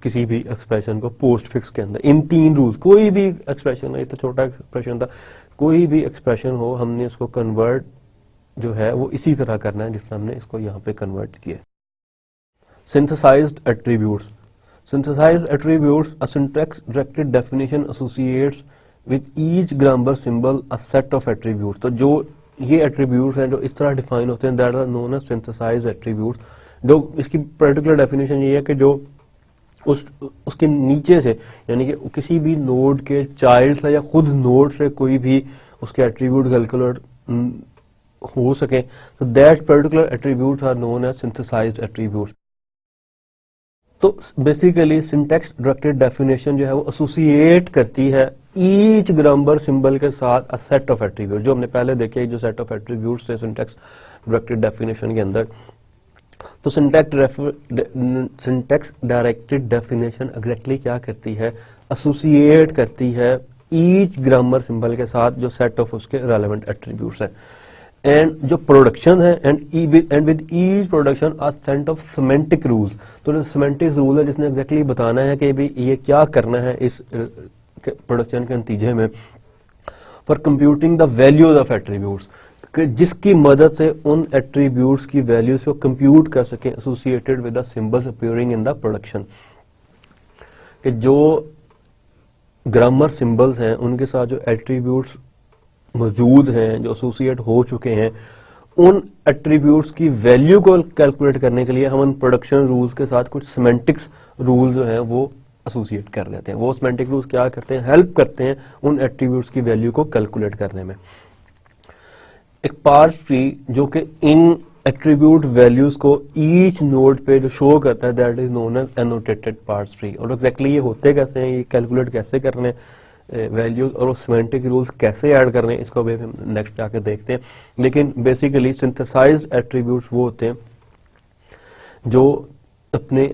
किसी भी एक्सप्रेशन को पोस्ट फिक्स के अंदर। इन तीन रूल्स, कोई भी एक्सप्रेशन है, ये तो छोटा एक्सप्रेशन था, कोई भी एक्सप्रेशन हो हमने इसको कन्वर्ट जो है वो इसी तरह करना है जिस तरह हमने इसको यहाँ पे कन्वर्ट किया। Synthesized attributes, synthesized attributes a syntax directed definition associates with each grammar symbol a set of attributes. तो जो ये एट्रीब्यूट्स हैं जो इस तरह डिफाइन होते हैं that are known as synthesized attributes. जो इसकी पर्टिकुलर डेफिनेशन ये है कि जो उसके नीचे से, यानी कि किसी भी नोड के चाइल्ड से या खुद नोड से कोई भी उसके एट्रीब्यूट कैलकुलेट हो सके, तो that particular attributes are known as synthesized attributes. तो बेसिकली सिंटैक्स डायरेक्टेड डेफिनेशन जो है वो एसोसिएट करती है ईच ग्रामर सिंबल के साथ अ सेट ऑफ एट्रीब्यूट। जो हमने पहले देखे जो सेट ऑफ एट्रीब्यूट्स है सिंटैक्स डायरेक्टेड डेफिनेशन के अंदर, तो सिंटैक्स डायरेक्टेड डेफिनेशन एग्जैक्टली क्या करती है, एसोसिएट करती है ईच ग्रामर सिंबल के साथ जो सेट ऑफ उसके रेलेवेंट एट्रीब्यूट्स है। एंड जो प्रोडक्शन है and with each production are set of semantic rules. तो जो सिमेंटिक रूल है जिसने एग्जैक्टली बताना है कि भी ये क्या करना है इस प्रोडक्शन के नतीजे में, for computing the values of attributes, जिसकी मदद से उन एट्रीब्यूट्स की वैल्यूज को कंप्यूट कर सके associated with the symbols appearing in the production. कि जो ग्रामर सिंबल्स हैं उनके साथ जो एट्रीब्यूट्स मौजूद हैं जो एसोसिएट हो चुके हैं, उन एट्रीब्यूट्स की वैल्यू को कैलकुलेट करने के लिए हम उन प्रोडक्शन रूल्स के साथ कुछ सिमेंटिक्स रूल जो हैं वो एसोसिएट कर लेते हैं। वो सिमेंटिक रूल्स क्या करते हैं, हेल्प करते हैं उन एट्रीब्यूट्स की वैल्यू को कैलकुलेट करने में। एक पार्स ट्री जो कि इन एट्रीब्यूट वैल्यूज को ईच नोड पे जो शो करता है that is known as annotated parse tree. और एग्जैक्टली ये होते कैसे हैं, ये कैलकुलेट कैसे करने वैल्यूज और वो सिमेंटिक रूल्स कैसे ऐड करने, इसको भी हम नेक्स्ट जाके देखते हैं। लेकिन बेसिकली सिंथेसाइज्ड एट्रीब्यूट्स वो होते हैं जो अपने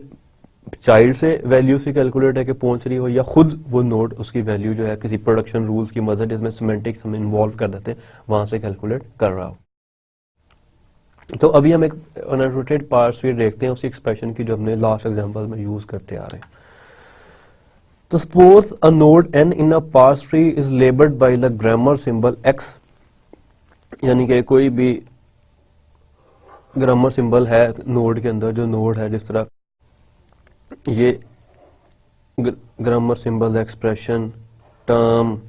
चाइल्ड से वैल्यू से कैलकुलेट है कि पहुंच रही हो, या खुद वो नोड उसकी वैल्यू जो है किसी प्रोडक्शन रूल्स की मदद जिसमें सिमेंटिक्स हम इन्वॉल्व कर देते हैं वहां से कैलकुलेट कर रहा हो। तो अभी हम एक अनएनोटेटेड पार्स ट्री देखते हैं उसी एक्सप्रेशन की जो हमने लास्ट एग्जांपल में यूज करते आ रहे हैं। तो suppose a node n in a parse tree is labelled by the grammar symbol x, यानी कि कोई भी ग्रामर सिंबल है नोड के अंदर, जो नोड है जिस तरह ये ग्रामर सिंबल एक्सप्रेशन टर्म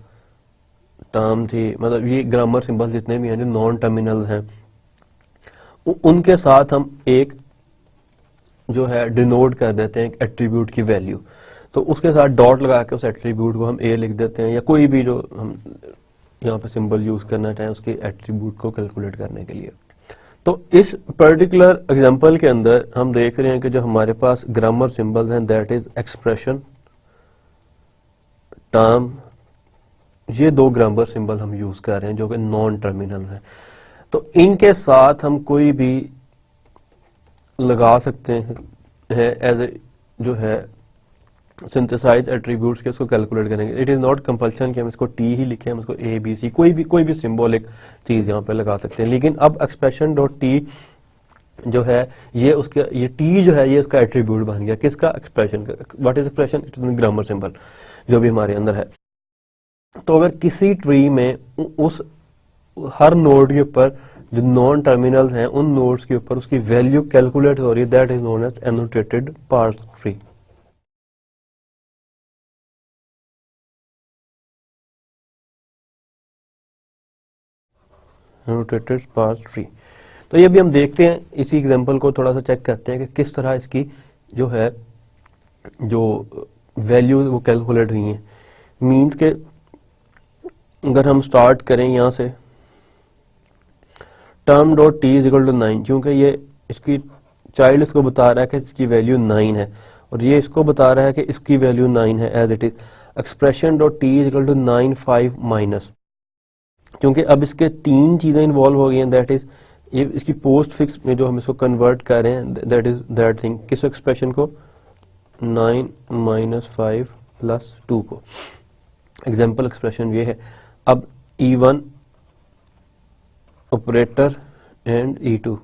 थी, मतलब ये ग्रामर सिंबल जितने भी हैं जो नॉन टर्मिनल्स हैं उनके साथ हम एक जो है डिनोट कर देते हैं एक एट्रीब्यूट की वैल्यू। तो उसके साथ डॉट लगा के उस एट्रीब्यूट को हम a लिख देते हैं, या कोई भी जो हम यहाँ पे सिंबल यूज करना चाहें उसके एट्रीब्यूट को कैलकुलेट करने के लिए। तो इस पर्टिकुलर एग्जांपल के अंदर हम देख रहे हैं कि जो हमारे पास ग्रामर सिंबल्स हैं दैट इज एक्सप्रेशन, टर्म, ये दो ग्रामर सिंबल हम यूज कर रहे हैं जो कि नॉन टर्मिनल हैं। तो इनके साथ हम कोई भी लगा सकते हैं एज ए जो है सिंथेसाइज एट्रीब्यूट्स के उसको कैलकुलेट करेंगे। इट इज नॉट कंपल्सन कि हम इसको टी ही लिखें, हम इसको ए बी सी कोई भी सिंबॉलिक चीज यहाँ पे लगा सकते हैं। लेकिन अब एक्सप्रेशन डॉट टी जो है ये टी जो है ये उसका एट्रीब्यूट बन गया किसका, एक्सप्रेशन का। What is expression, it is grammar symbol जो भी हमारे अंदर है। तो अगर किसी ट्री में हर नोड के ऊपर जो नॉन टर्मिनल्स हैं उन नोड्स के ऊपर उसकी वैल्यू कैलकुलेट हो रही है, that is known as annotated parse tree. Annotated parse tree. तो ये भी हम देखते हैं, इसी एग्जांपल को थोड़ा सा चेक करते हैं कि किस तरह इसकी जो है जो वैल्यू वो कैलकुलेट हुई है। मींस के अगर हम स्टार्ट करें यहाँ से term dot T is equal to 9, क्योंकि ये इसकी चाइल्ड इसको बता रहा है कि इसकी वैल्यू 9 है और ये इसको बता रहा है कि इसकी वैल्यू 9 है as it is. Expression dot T is equal to 9 5 minus, क्योंकि अब इसके तीन चीजें इन्वॉल्व हो गई हैं, दैट इज ये इसकी पोस्ट फिक्स में जो हम इसको कन्वर्ट कर रहे हैं, दैट इज दैट थिंग, किस एक्सप्रेशन को 9 माइनस 5 प्लस 2 को। एग्जाम्पल एक्सप्रेशन ये है। अब E1 ऑपरेटर एंड E2,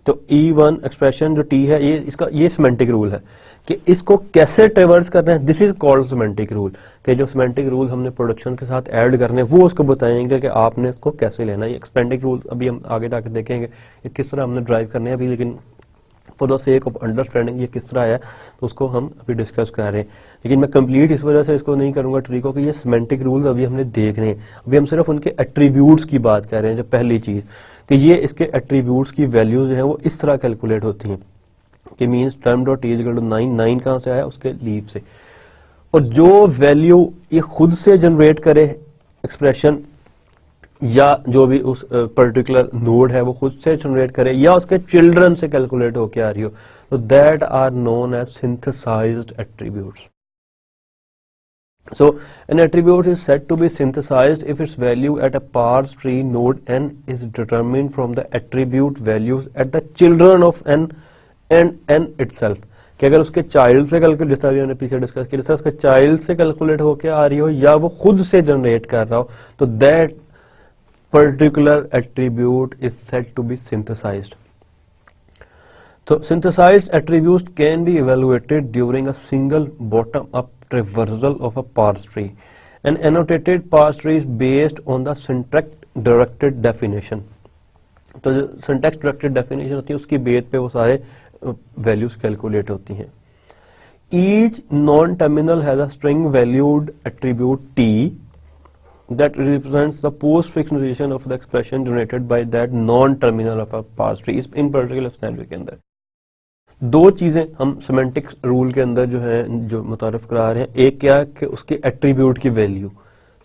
तो E1 एक्सप्रेशन जो T है, ये सिमेंटिक रूल है कि इसको कैसे ट्रेवर्स करना है, this is called semantic rule. कि जो सिमेंटिक रूल हमने प्रोडक्शन के साथ ऐड करने वो उसको बताएंगे कि आपने इसको कैसे लेना है। ये सिमेंटिक रूल अभी हम आगे जाकर देखेंगे ये किस तरह हमने ड्राइव करने हैं अभी, लेकिन for the sake of understanding ये किस तरह है तो उसको हम अभी डिस्कस कर रहे हैं। लेकिन मैं कंप्लीट इस वजह से इसको नहीं करूंगा ट्री को कि ये सिमेंटिक रूल्स अभी हमने देख रहे हैं, अभी हम सिर्फ उनके एट्रीब्यूट्स की बात कर रहे हैं। जो पहली चीज कि ये इसके एट्रीब्यूट्स की वैल्यूज हैं वो इस तरह कैलकुलेट होती हैं कि means term dot T is equal to 9 कहां से आया, उसके लीव से। और जो वैल्यू ये खुद से जनरेट करे एक्सप्रेशन, या जो भी उस पर्टिकुलर नोड है वो खुद से जनरेट करे या उसके चिल्ड्रन से कैलकुलेट होके आ रही हो, तो that are known as synthesized attributes. So an attribute is said to be synthesized if its value at a parse tree node n is determined from the attribute values at the children of n and n itself। कि अगर उसके चाइल्ड से कैलकुलेट, जिस तरह हमने पीछे डिस्कस किया, जिस तरह उसके चाइल्ड से कैलकुलेट होके आ रही हो या वो खुद से जनरेट कर रहा हो, तो that particular attribute is said to be synthesized. So synthesized attributes can be evaluated during a single bottom-up traversal of a parse tree. An annotated parse tree is based on the syntax directed definition. तो जो syntax directed definition होती है उसकी बेस पे वो सारे वैल्यूज कैलकुलेट होती हैं। Each non-terminal has a string valued attribute t that represents the postfix notation of the expression generated by that non-terminal of a parse tree। इस इन पर्टिकुलर सिनेरियो के अंदर दो चीजें हम सिमेंटिक रूल के अंदर जो है जो मुतारिफ करा रहे हैं, एक क्या कि उसके एट्रीब्यूट की वैल्यू,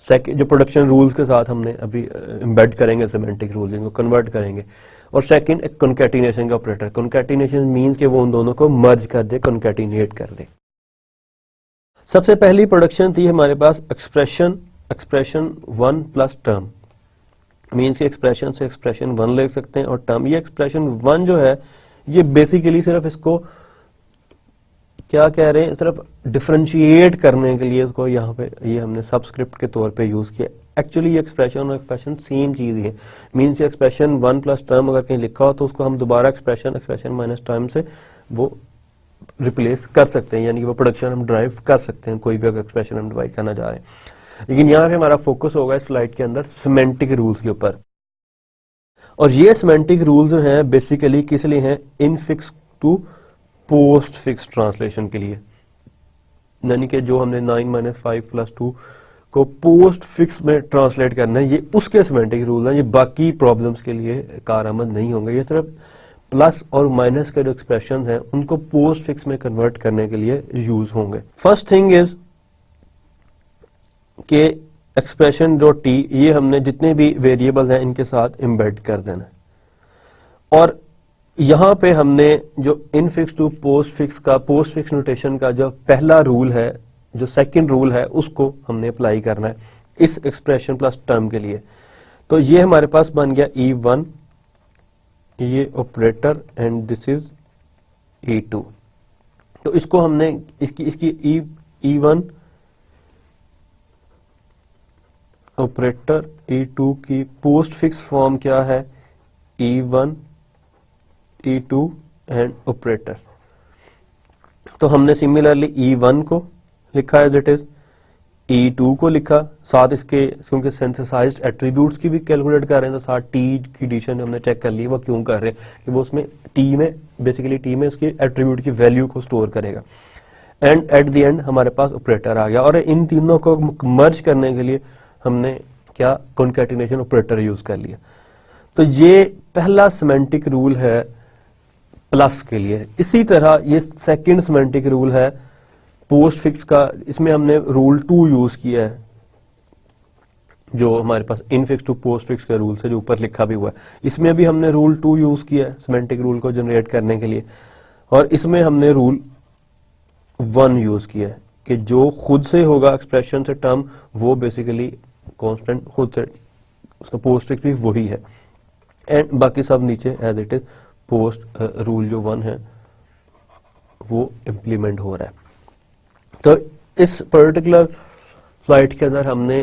सेकंड जो प्रोडक्शन रूल्स के साथ हमने अभी एम्बेड करेंगे सिमेंटिक रूल जिनको कन्वर्ट करेंगे, और सेकंड एक कॉन्कैटिनेशन का ऑपरेटर। कॉन्कैटिनेशन मींस कि वो उन दोनों को मर्ज कर दे, कॉन्कैटिनेट कर दे। सबसे पहली प्रोडक्शन थी हमारे पास एक्सप्रेशन 1 प्लस टर्म, मीन्स के एक्सप्रेशन से एक्सप्रेशन 1 ले सकते हैं और टर्म। ये एक्सप्रेशन 1 जो है ये बेसिकली सिर्फ इसको क्या कह रहे हैं, सिर्फ डिफरेंशिएट करने के लिए इसको यहाँ पे ये हमने सबस्क्रिप्ट के तौर पे यूज किया। एक्चुअली ये एक्सप्रेशन और एक्सप्रेशन सेम चीज है। मीन्स एक्सप्रेशन 1 प्लस टर्म अगर कहीं लिखा हो तो उसको हम दोबारा एक्सप्रेशन माइनस टर्म से वो रिप्लेस कर सकते हैं, यानी कि वो प्रोडक्शन हम ड्राइव कर सकते हैं कोई भी अगर एक्सप्रेशन हम ड्राइव करना चाह रहे हैं। लेकिन यहाँ पे हमारा फोकस होगा इस स्लाइड के अंदर सिमेंटिक रूल्स के ऊपर। और ये सिमेंटिक रूल्स जो हैं बेसिकली किस लिए हैं, infix to postfix translation के लिए, यानी कि जो हमने 9 माइनस 5 प्लस 2 को पोस्ट फिक्स में ट्रांसलेट करना है, ये उसके सिमेंटिक रूल हैं। ये बाकी प्रॉब्लम्स के लिए कारआमद नहीं होंगे, ये सिर्फ प्लस और माइनस के जो एक्सप्रेशन हैं उनको पोस्ट फिक्स में कन्वर्ट करने के लिए यूज होंगे। फर्स्ट थिंग इज कि एक्सप्रेशन जो टी, ये हमने जितने भी वेरिएबल्स हैं इनके साथ एम्बेड कर देना है। और यहां पे हमने जो infix to postfix notation का जो पहला रूल है, जो सेकंड रूल है, उसको हमने अप्लाई करना है इस एक्सप्रेशन प्लस टर्म के लिए। तो ये हमारे पास बन गया E1, ये operator and this is E2। तो इसको हमने इसकी E1 ऑपरेटर E2 की पोस्ट फिक्स फॉर्म क्या है, E1 E2 एंड ऑपरेटर। तो हमने सिमिलरली E1 को लिखा एज इट इज, E2 को लिखा, साथ इसके क्योंकि सिंथेसाइज्ड एट्रीब्यूट्स की भी कैलकुलेट कर रहे हैं तो साथ T की एडिशन हमने चेक कर ली वो क्यों कर रहे हैं कि वो उसमें T में बेसिकली T में उसकी एट्रीब्यूट की वैल्यू को स्टोर करेगा। एंड एट द एंड हमारे पास ऑपरेटर आ गया और इन तीनों को मर्ज करने के लिए हमने क्या कॉन्कैटिनेशन ऑपरेटर यूज कर लिया। तो ये पहला सिमेंटिक रूल है प्लस के लिए। इसी तरह ये सेकंड सिमेंटिक रूल है पोस्ट फिक्स का, इसमें हमने रूल 2 यूज किया है जो हमारे पास इनफिक्स टू पोस्ट फिक्स का रूल है जो ऊपर लिखा भी हुआ है। इसमें भी हमने रूल 2 यूज किया है सिमेंटिक रूल को जनरेट करने के लिए, और इसमें हमने रूल 1 यूज किया है कि जो खुद से होगा एक्सप्रेशन से टर्म वो बेसिकली कांस्टेंट खुद से उसका पोस्ट फिक्स भी वही है, एंड बाकी सब नीचे as it is post rule जो 1 है वो इम्प्लीमेंट हो रहा है। तो इस पर्टिकुलर स्लाइड के अंदर हमने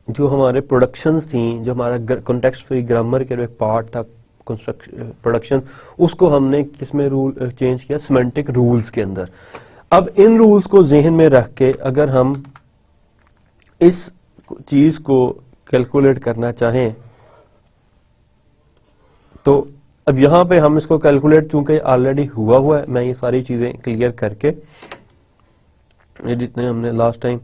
जो हमारे प्रोडक्शंस थी, जो हमारा कॉन्टेक्स्ट फ्री ग्रामर के जो एक पार्ट था प्रोडक्शन, उसको हमने किसमें रूल चेंज किया, सिमेंटिक रूल्स के अंदर। अब इन रूल्स को जहन में रख के अगर हम इस चीज को कैलकुलेट करना चाहें तो अब यहां पे हम इसको कैलकुलेट चूंकि ऑलरेडी हुआ है, मैं ये सारी चीजें क्लियर करके ये जितने हमने लास्ट टाइम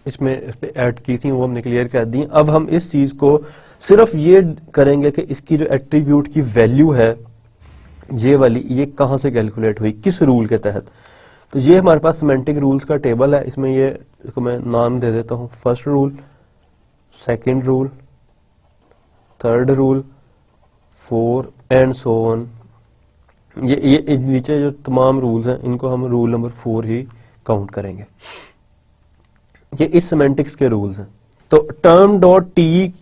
इसमें ऐड की थी वो हमने क्लियर कर दी। अब हम इस चीज को सिर्फ ये करेंगे कि इसकी जो एट्रीब्यूट की वैल्यू है ये वाली, ये कहां से कैलकुलेट हुई, किस रूल के तहत। तो ये हमारे पास सिमेंटिक रूल्स का टेबल है, इसमें ये इसको मैं नाम दे देता हूं first rule, second rule, third rule, 4 and so on. ये नीचे जो तमाम रूल्स हैं इनको हम रूल नंबर 4 ही काउंट करेंगे। ये इस सिमेंटिक्स के रूल्स हैं। तो टर्म डॉट टी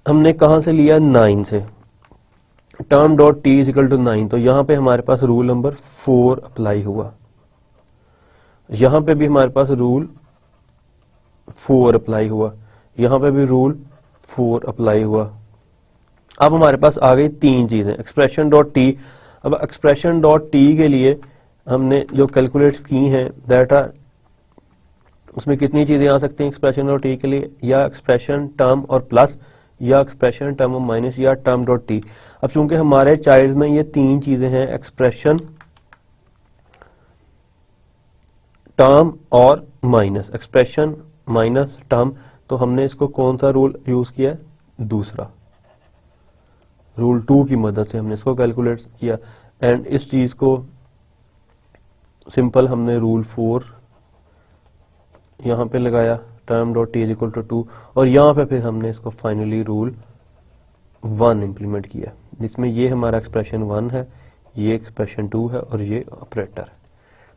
हमने कहां से लिया, 9 से। Term dot T is equal to 9, तो यहां पे हमारे पास रूल नंबर 4 अप्लाई हुआ, यहां पे भी हमारे पास रूल 4 अप्लाई हुआ, यहां पे भी रूल 4 अप्लाई हुआ। अब हमारे पास आ गई 3 चीजें, एक्सप्रेशन डॉट टी। अब एक्सप्रेशन डॉट टी के लिए हमने जो कैलकुलेट की हैं दैट आर, उसमें कितनी चीजें आ सकती हैं एक्सप्रेशन डॉट टी के लिए, या एक्सप्रेशन टर्म और प्लस, या एक्सप्रेशन टर्म और माइनस, या टर्म डॉट टी। अब चूंकि हमारे चाइल्ड में ये 3 चीजें हैं, एक्सप्रेशन, टर्म और माइनस, एक्सप्रेशन माइनस टर्म, तो हमने इसको कौन सा रूल यूज किया है, दूसरा रूल 2 की मदद से हमने इसको कैलकुलेट किया। एंड इस चीज को सिंपल हमने रूल 4 यहां पे लगाया, term dot T is equal to 2, और यहां पे फिर हमने इसको फाइनली रूल 1 इंप्लीमेंट किया, जिसमें ये हमारा एक्सप्रेशन 1 है, ये एक्सप्रेशन 2 है, और ये ऑपरेटर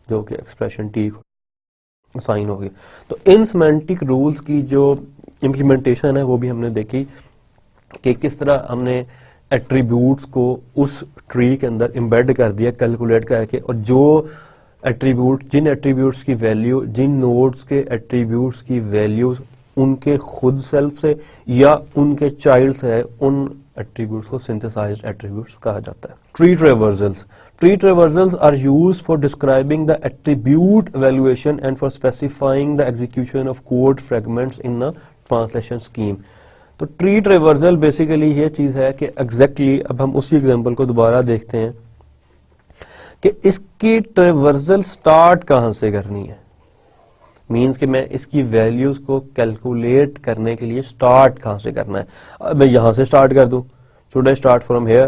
जो कि एक्सप्रेशन टी को साइन हो गया। तो इन सिमेंटिक रूल्स की जो इम्प्लीमेंटेशन है वो भी हमने देखी कि किस तरह हमने एट्रीब्यूट्स को उस ट्री के अंदर एम्बेड कर दिया कैलकुलेट करके, और जो एट्रीब्यूट, जिन एट्रीब्यूट्स की वैल्यू, जिन नोड्स के एट्रीब्यूट्स की वैल्यूज उनके खुद सेल्फ से या उनके चाइल्ड से है, उन एट्रीब्यूट्स को सिंथेसाइज्ड एट्रीब्यूट्स कहा जाता है। Tree traversals, tree traversals are used for describing the attribute evaluation and for specifying the execution of code fragments in the translation scheme। तो ट्री ट्रेवर्सल बेसिकली ये चीज है कि एग्जैक्टली अब हम उसी एग्जांपल को दोबारा देखते हैं कि इसकी ट्रेवर्सल स्टार्ट कहां से करनी है, मींस कि मैं इसकी वैल्यूज को कैलकुलेट करने के लिए स्टार्ट कहां से करना है। अब मैं यहां से स्टार्ट कर दूं, should I start from here,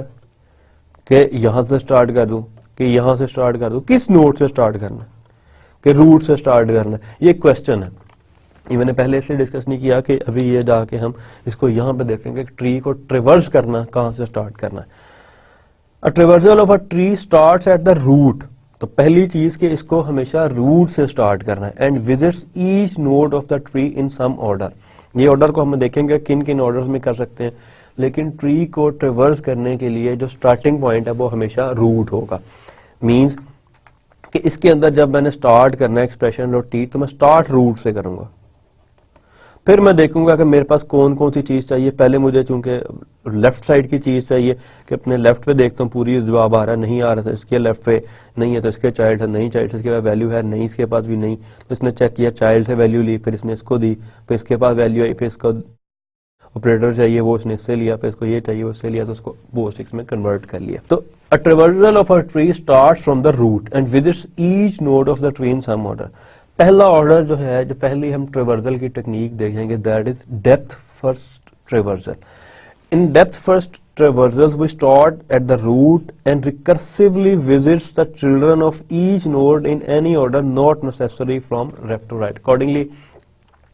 कि यहां से स्टार्ट कर दूं, कि यहां से स्टार्ट कर दूं, किस नोड से स्टार्ट करना है, कि रूट से स्टार्ट करना है, ये क्वेश्चन है। ये मैंने पहले इसलिए डिस्कस नहीं किया कि अभी ये जाके हम इसको यहां पे देखेंगे ट्री को ट्रेवर्स करना कहां से स्टार्ट करना है। A traversal of a tree starts at the root, तो पहली चीज कि इसको हमेशा रूट से स्टार्ट करना है, and visits each node of the tree in some order. ये ऑर्डर को हम देखेंगे किन किन ऑर्डर्स में कर सकते हैं, लेकिन ट्री को ट्रेवर्स करने के लिए जो स्टार्टिंग पॉइंट है वो हमेशा रूट होगा। मींस कि इसके अंदर जब मैंने स्टार्ट करना है एक्सप्रेशन डॉट टी, तो मैं स्टार्ट रूट से करूंगा। फिर मैं देखूंगा कि मेरे पास कौन कौन सी चीज चाहिए। पहले मुझे चूंकि लेफ्ट साइड की चीज चाहिए कि अपने लेफ्ट पे देखता हूँ पूरी जवाब आ रहा है, नहीं आ रहा था इसके लेफ्ट पे नहीं है तो इसके चाइल्ड है, नहीं चाइल्ड इसके पास वैल्यू है, नहीं इसके पास भी नहीं, तो इसने चेक किया चाइल्ड से वैल्यू ली, फिर इसने इसको दी, फिर इसके पास वैल्यू आई, फिर इसको ऑपरेटर चाहिए वो इसने इससे लिया, फिर इसको ये चाहिए वो इससे लिया, तो उसको पोस्टफिक्स में कन्वर्ट कर लिया। तो a traversal of a tree starts from the root and visits each node of the tree in some order. पहला ऑर्डर जो है, जो पहली हम ट्रेवर्सल की टेक्निक देखेंगे, that is depth first traversal. In depth first traversals we start at the root and recursively visits the children of each node in any order not necessary from left to right. Accordingly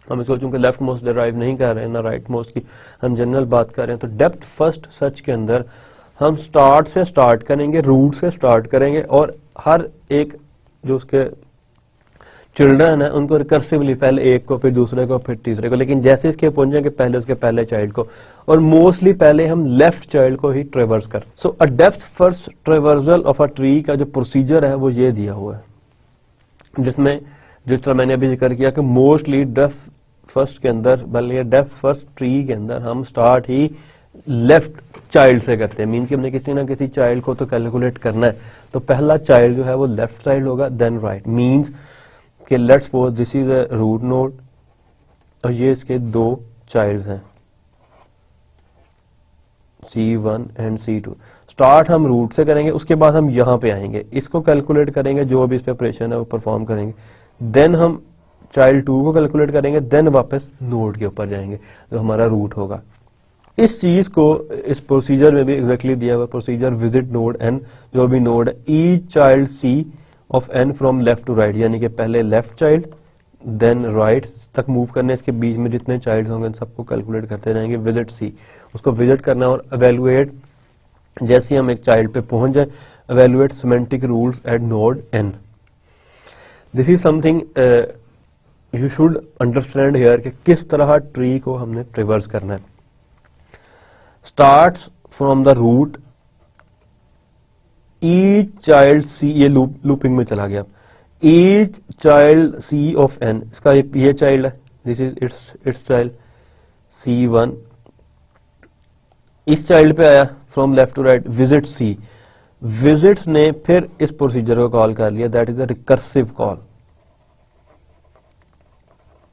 हम इसको चूंकि लेफ्ट मोस्ट डिराइव नहीं कर रहे हैं ना राइट मोस्ट की, हम जनरल बात कर रहे हैं, तो डेप्थ फर्स्ट सर्च के अंदर हम स्टार्ट से स्टार्ट करेंगे, रूट से स्टार्ट करेंगे और हर एक जो उसके चिल्ड्रन है उनको रिकर्सिवली पहले एक को फिर दूसरे को फिर तीसरे को, लेकिन जैसे इसके पहुंचेंगे पहले उसके पहले चाइल्ड को, और मोस्टली पहले हम लेफ्ट चाइल्ड को ही ट्रेवर्स कर। So a depth first traversal of a tree का जो प्रोसीजर है वो ये दिया हुआ है, जिसमें जिस तरह मैंने अभी जिक्र किया कि मोस्टली डेप्थ फर्स्ट के अंदर, बल्कि डेप्थ फर्स्ट ट्री के अंदर हम स्टार्ट ही लेफ्ट चाइल्ड से करते हैं। मीन्स कि हमने किसी ना किसी चाइल्ड को तो कैलकुलेट करना है, तो पहला चाइल्ड जो है वो लेफ्ट चाइल्ड होगा, देन राइट। मीन्स कि let's suppose this is a root node और ये इसके दो चाइल्ड्स हैं C1 एंड C2। स्टार्ट हम रूट से करेंगे, उसके बाद हम यहां पे आएंगे, इसको कैलकुलेट करेंगे, जो भी इस पे ऑपरेशन है वो परफॉर्म करेंगे, देन हम चाइल्ड 2 को कैलकुलेट करेंगे, देन वापस नोड के ऊपर जाएंगे जो हमारा रूट होगा। इस चीज को इस प्रोसीजर में भी एग्जैक्टली दिया हुआ प्रोसीजर विजिट नोड एन, जो भी नोड है, each child C of n from left to right, यानी कि पहले लेफ्ट चाइल्ड देन राइट तक मूव करने, इसके बीच में जितने चाइल्ड होंगे सबको कैलकुलेट करते जाएंगे, विजिट C, उसको विजिट करना और एवेलुएट, जैसे हम एक चाइल्ड पे पहुंच जाए, evaluate semantic rules at node n। This is something you should understand here कि किस तरह ट्री को हमने ट्रेवर्स करना है। Starts from the root each child C, ये लूपिंग में चला गया, each child C of n, इसका ये चाइल्ड है, this is it's child C1, इस चाइल्ड पे आया from left to right, visit C, visits ने फिर इस प्रोसीजर को कॉल कर लिया, that is a recursive call,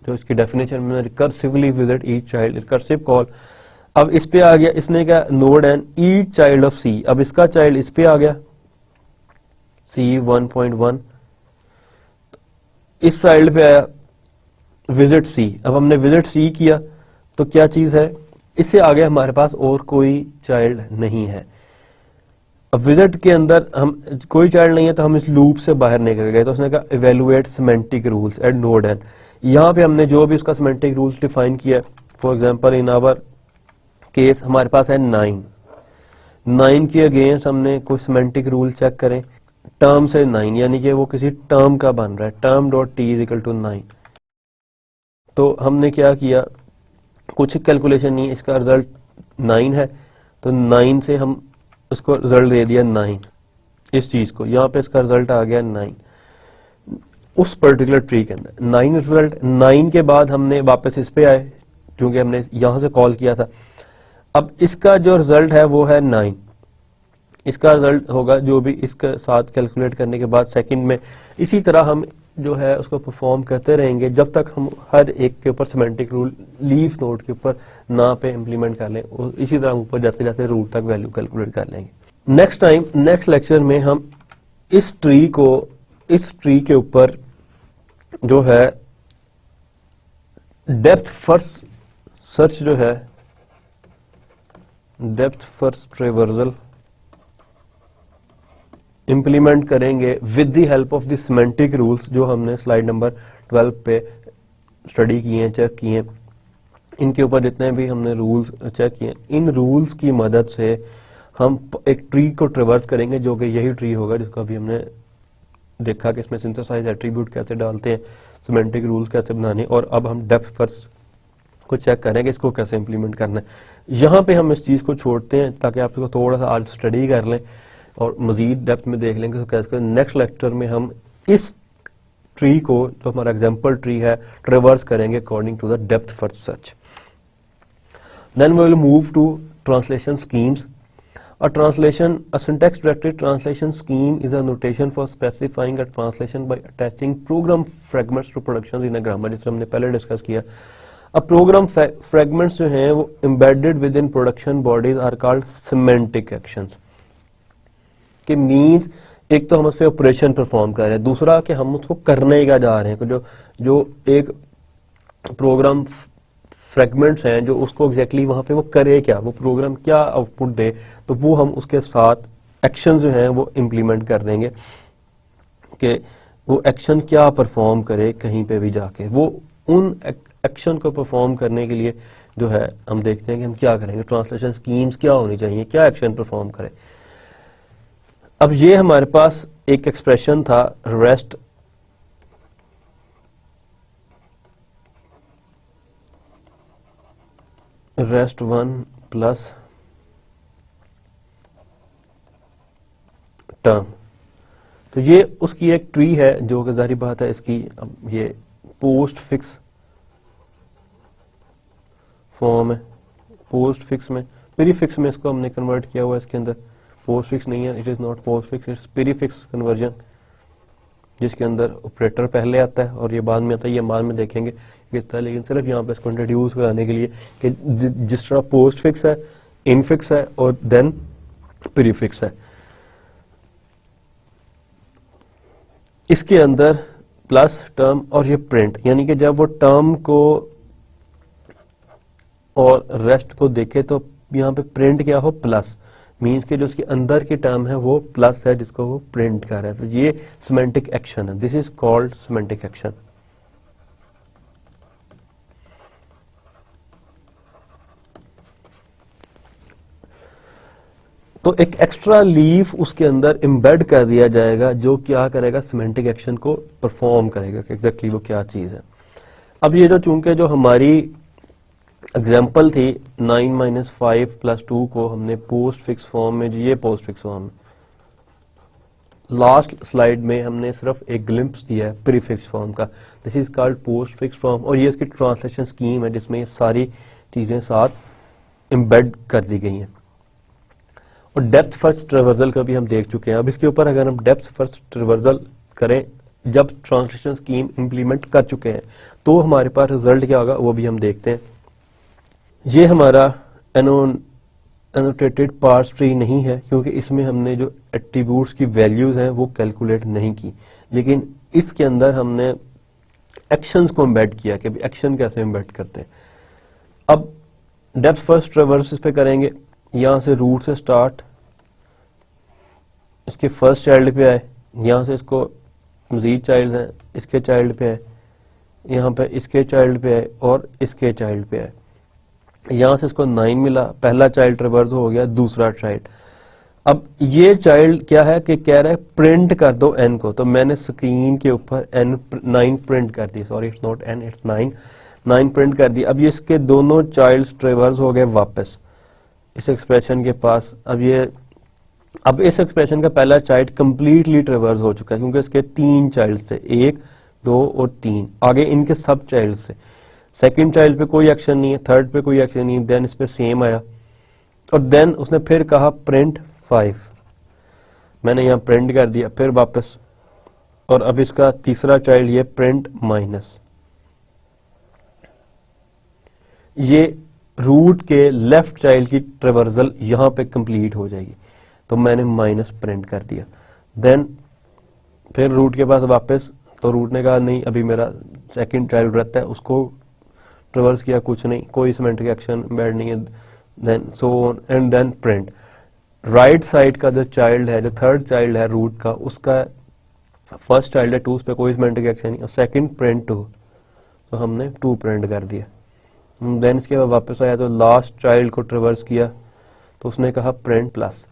जो इसकी डेफिनेशन में recursively visit each child, recursive call. अब इस पे आ गया, इसने क्या node n each child of C, अब इसका चाइल्ड इस पे आ गया C1.1, इस चाइल्ड पे आया विजिट C, अब हमने विजिट C किया तो क्या चीज है, इससे आगे हमारे पास और कोई चाइल्ड नहीं है। अब विजिट के अंदर हम कोई चाइल्ड नहीं है तो हम इस लूप से बाहर निकल गए, तो उसने कहा evaluate semantic rules at node n, यहां पे हमने जो भी उसका सिमेंटिक रूल्स डिफाइन किया, for example in our case हमारे पास है 9 के अगेंस्ट हमने कुछ सिमेंटिक रूल चेक करें, टर्म से 9 यानी कि वो किसी टर्म का बन रहा है, term dot T is equal to 9, तो हमने क्या किया, कुछ कैलकुलेशन नहीं, इसका रिजल्ट 9 है तो 9 से हम उसको रिजल्ट दे दिया 9, इस चीज को यहाँ पे इसका रिजल्ट आ गया 9 उस पर्टिकुलर ट्री के अंदर, 9 रिजल्ट। 9 के बाद हमने वापस इस पे आए क्योंकि हमने यहां से कॉल किया था, अब इसका जो रिजल्ट है वो है 9, इसका रिजल्ट होगा जो भी इसके साथ कैलकुलेट करने के बाद सेकंड में, इसी तरह हम जो है उसको परफॉर्म करते रहेंगे जब तक हम हर एक के ऊपर सिमेंटिक रूल लीफ नोड के ऊपर ना पे इम्प्लीमेंट कर लें, और इसी तरह ऊपर जाते जाते रूट तक वैल्यू कैलकुलेट कर लेंगे। नेक्स्ट लेक्चर में हम इस ट्री के ऊपर जो है डेप्थ फर्स्ट सर्च जो है, डेप्थ फर्स्ट ट्रेवर्सल इंप्लीमेंट करेंगे with the help of the semantic rules, जो हमने स्लाइड नंबर 12 पे स्टडी किए हैं, चेक किए हैं। इनके ऊपर जितने भी हमने रूल्स चेक किए, इन रूल्स की मदद से हम एक ट्री को ट्रेवर्स करेंगे, जो कि यही ट्री होगा जिसको अभी हमने देखा कि इसमें सिंथेसाइज एट्रीब्यूट कैसे डालते हैं, सिमेंटिक रूल्स कैसे बनाने, और अब हम डेप्थ फर्स्ट को चेक करेंगे इसको कैसे इंप्लीमेंट करना है। यहाँ पे हम इस चीज को छोड़ते हैं ताकि आप इसको थोड़ा सा आज स्टडी कर लें और मजीद डेप्थ में देख लेंगे तो कैसे करें। नेक्स्ट लेक्चर में हम इस ट्री को, जो हमारा एग्जाम्पल ट्री है, ट्रेवर्स करेंगे according to the depth first search. Then we will move to translation schemes. A syntax directed translation scheme is a notation for specifying a translation by attaching program fragments to productions in a grammar, जिसे हमने पहले डिस्कस किया। अब प्रोग्राम फ्रेगमेंट्स जो हैं वो embedded within production bodies are called semantic actions। कि मीन्स एक तो हम उस पर ऑपरेशन परफॉर्म कर रहे हैं, दूसरा कि हम उसको करने क्या जा रहे हैं, जो एक प्रोग्राम फ्रेगमेंट्स हैं जो उसको एग्जैक्टली वहां पे वो करे क्या, वो प्रोग्राम क्या आउटपुट दे, तो वो हम उसके साथ एक्शन जो हैं वो इम्प्लीमेंट कर देंगे कि वो एक्शन क्या परफॉर्म करे कहीं पे भी जाके। वो उन एक्शन को परफॉर्म करने के लिए जो है हम देखते हैं कि हम क्या करेंगे, ट्रांसलेशन स्कीम्स क्या होनी चाहिए, क्या एक्शन परफॉर्म करे। अब ये हमारे पास एक एक्सप्रेशन था रेस्ट वन प्लस टर्म, तो ये उसकी एक ट्री है जो कि जाहिर बात है इसकी अब ये पोस्ट फिक्स फॉर्म है। पोस्ट फिक्स में प्रीफिक्स में इसको हमने कन्वर्ट किया हुआ है, इसके अंदर पोस्ट फिक्स नहीं है, it is not post fix, it's prefix conversion, जिसके अंदर ऑपरेटर पहले आता है और ये बाद में आता है, ये बाद में देखेंगे किस तरह, लेकिन सिर्फ यहाँ पे इसको इंट्रोड्यूस कराने के लिए कि जिस तरह पोस्ट फिक्स है, इनफिक्स है और देन प्रीफिक्स है, इसके अंदर प्लस टर्म और ये प्रिंट, यानी कि जब वो टर्म को और रेस्ट को देखे तो यहाँ पे प्रिंट क्या हो, प्लस, मीन्स के जो उसके अंदर की टर्म है वो प्लस है जिसको वो प्रिंट कर रहा है। तो ये सिमेंटिक एक्शन है, this is called semantic action. तो एक एक्स्ट्रा लीफ उसके अंदर एम्बेड कर दिया जाएगा जो क्या करेगा, सिमेंटिक एक्शन को परफॉर्म करेगा कि एग्जैक्टली वो क्या चीज है। अब ये जो चूंकि जो हमारी एग्जाम्पल थी 9 - 5 + 2 को हमने पोस्ट फिक्स फॉर्म में, ये post fix form, last slide में हमने सिर्फ एक ग्लिम्प्स दिया है प्रीफिक्स फॉर्म का, this is called post fix form, और ये इसकी ट्रांसलेशन स्कीम है जिसमें ये सारी चीजें साथ एम्बेड कर दी गई हैं। और डेप्थ फर्स्ट रिवर्सल का भी हम देख चुके हैं। अब इसके ऊपर अगर हम डेप्थ फर्स्ट रिवर्सल करें जब ट्रांसलेशन स्कीम इंप्लीमेंट कर चुके हैं तो हमारे पास रिजल्ट क्या होगा वो भी हम देखते हैं। ये हमारा एनोटेटेड पार्स ट्री नहीं है क्योंकि इसमें हमने जो एट्रीब्यूट्स की वैल्यूज हैं वो कैलकुलेट नहीं की, लेकिन इसके अंदर हमने एक्शंस को एम्बेड किया कि एक्शन कैसे एम्बेड करते हैं। अब डेप्थ फर्स्ट ट्रेवर्स पे करेंगे, यहां से रूट से स्टार्ट, इसके फर्स्ट चाइल्ड पे आए, यहां से इसको मजीद चाइल्ड हैं, इसके चाइल्ड पे आए, यहाँ पे इसके चाइल्ड पे आए और इसके चाइल्ड पे आए, यहां से इसको 9 मिला, पहला चाइल्ड ट्रेवर्स हो गया, दूसरा चाइल्ड। अब ये चाइल्ड क्या है कि कह रहा है प्रिंट कर दो n को, तो मैंने स्क्रीन के ऊपर 9 प्रिंट कर दी, sorry it's not n it's 9 print कर दी। अब ये इसके दोनों चाइल्ड्स ट्रेवर्स हो गए वापस इस एक्सप्रेशन के पास। अब इस एक्सप्रेशन का पहला चाइल्ड कंप्लीटली ट्रेवर्स हो चुका है क्योंकि इसके 3 चाइल्ड थे, 1 2 और 3, आगे इनके सब चाइल्ड से। सेकंड चाइल्ड पे कोई एक्शन नहीं है, थर्ड पे कोई एक्शन नहीं, देन इस पे सेम आया और देन उसने फिर कहा प्रिंट 5, मैंने यहाँ प्रिंट कर दिया, फिर वापस, और अब इसका तीसरा चाइल्ड ये प्रिंट माइनस, ये रूट के लेफ्ट चाइल्ड की ट्रेवर्सल यहां पे कंप्लीट हो जाएगी, तो मैंने माइनस प्रिंट कर दिया। देन फिर रूट के पास वापस, तो रूट ने कहा नहीं अभी मेरा सेकंड चाइल्ड रहता है, उसको ट्रेवर्स किया, कुछ नहीं, कोई सिमेंटिक एक्शन बैड नहीं है, then so on and then print. Right side का जो चाइल्ड है, जो थर्ड चाइल्ड है रूट का, उसका फर्स्ट चाइल्ड है 2, उस पर कोई सिमेंटिक एक्शन नहीं, और सेकंड प्रिंट 2, तो हमने 2 प्रिंट कर दिया। देन इसके बाद वापस आया तो लास्ट चाइल्ड को ट्रेवर्स किया तो उसने कहा प्रिंट प्लस।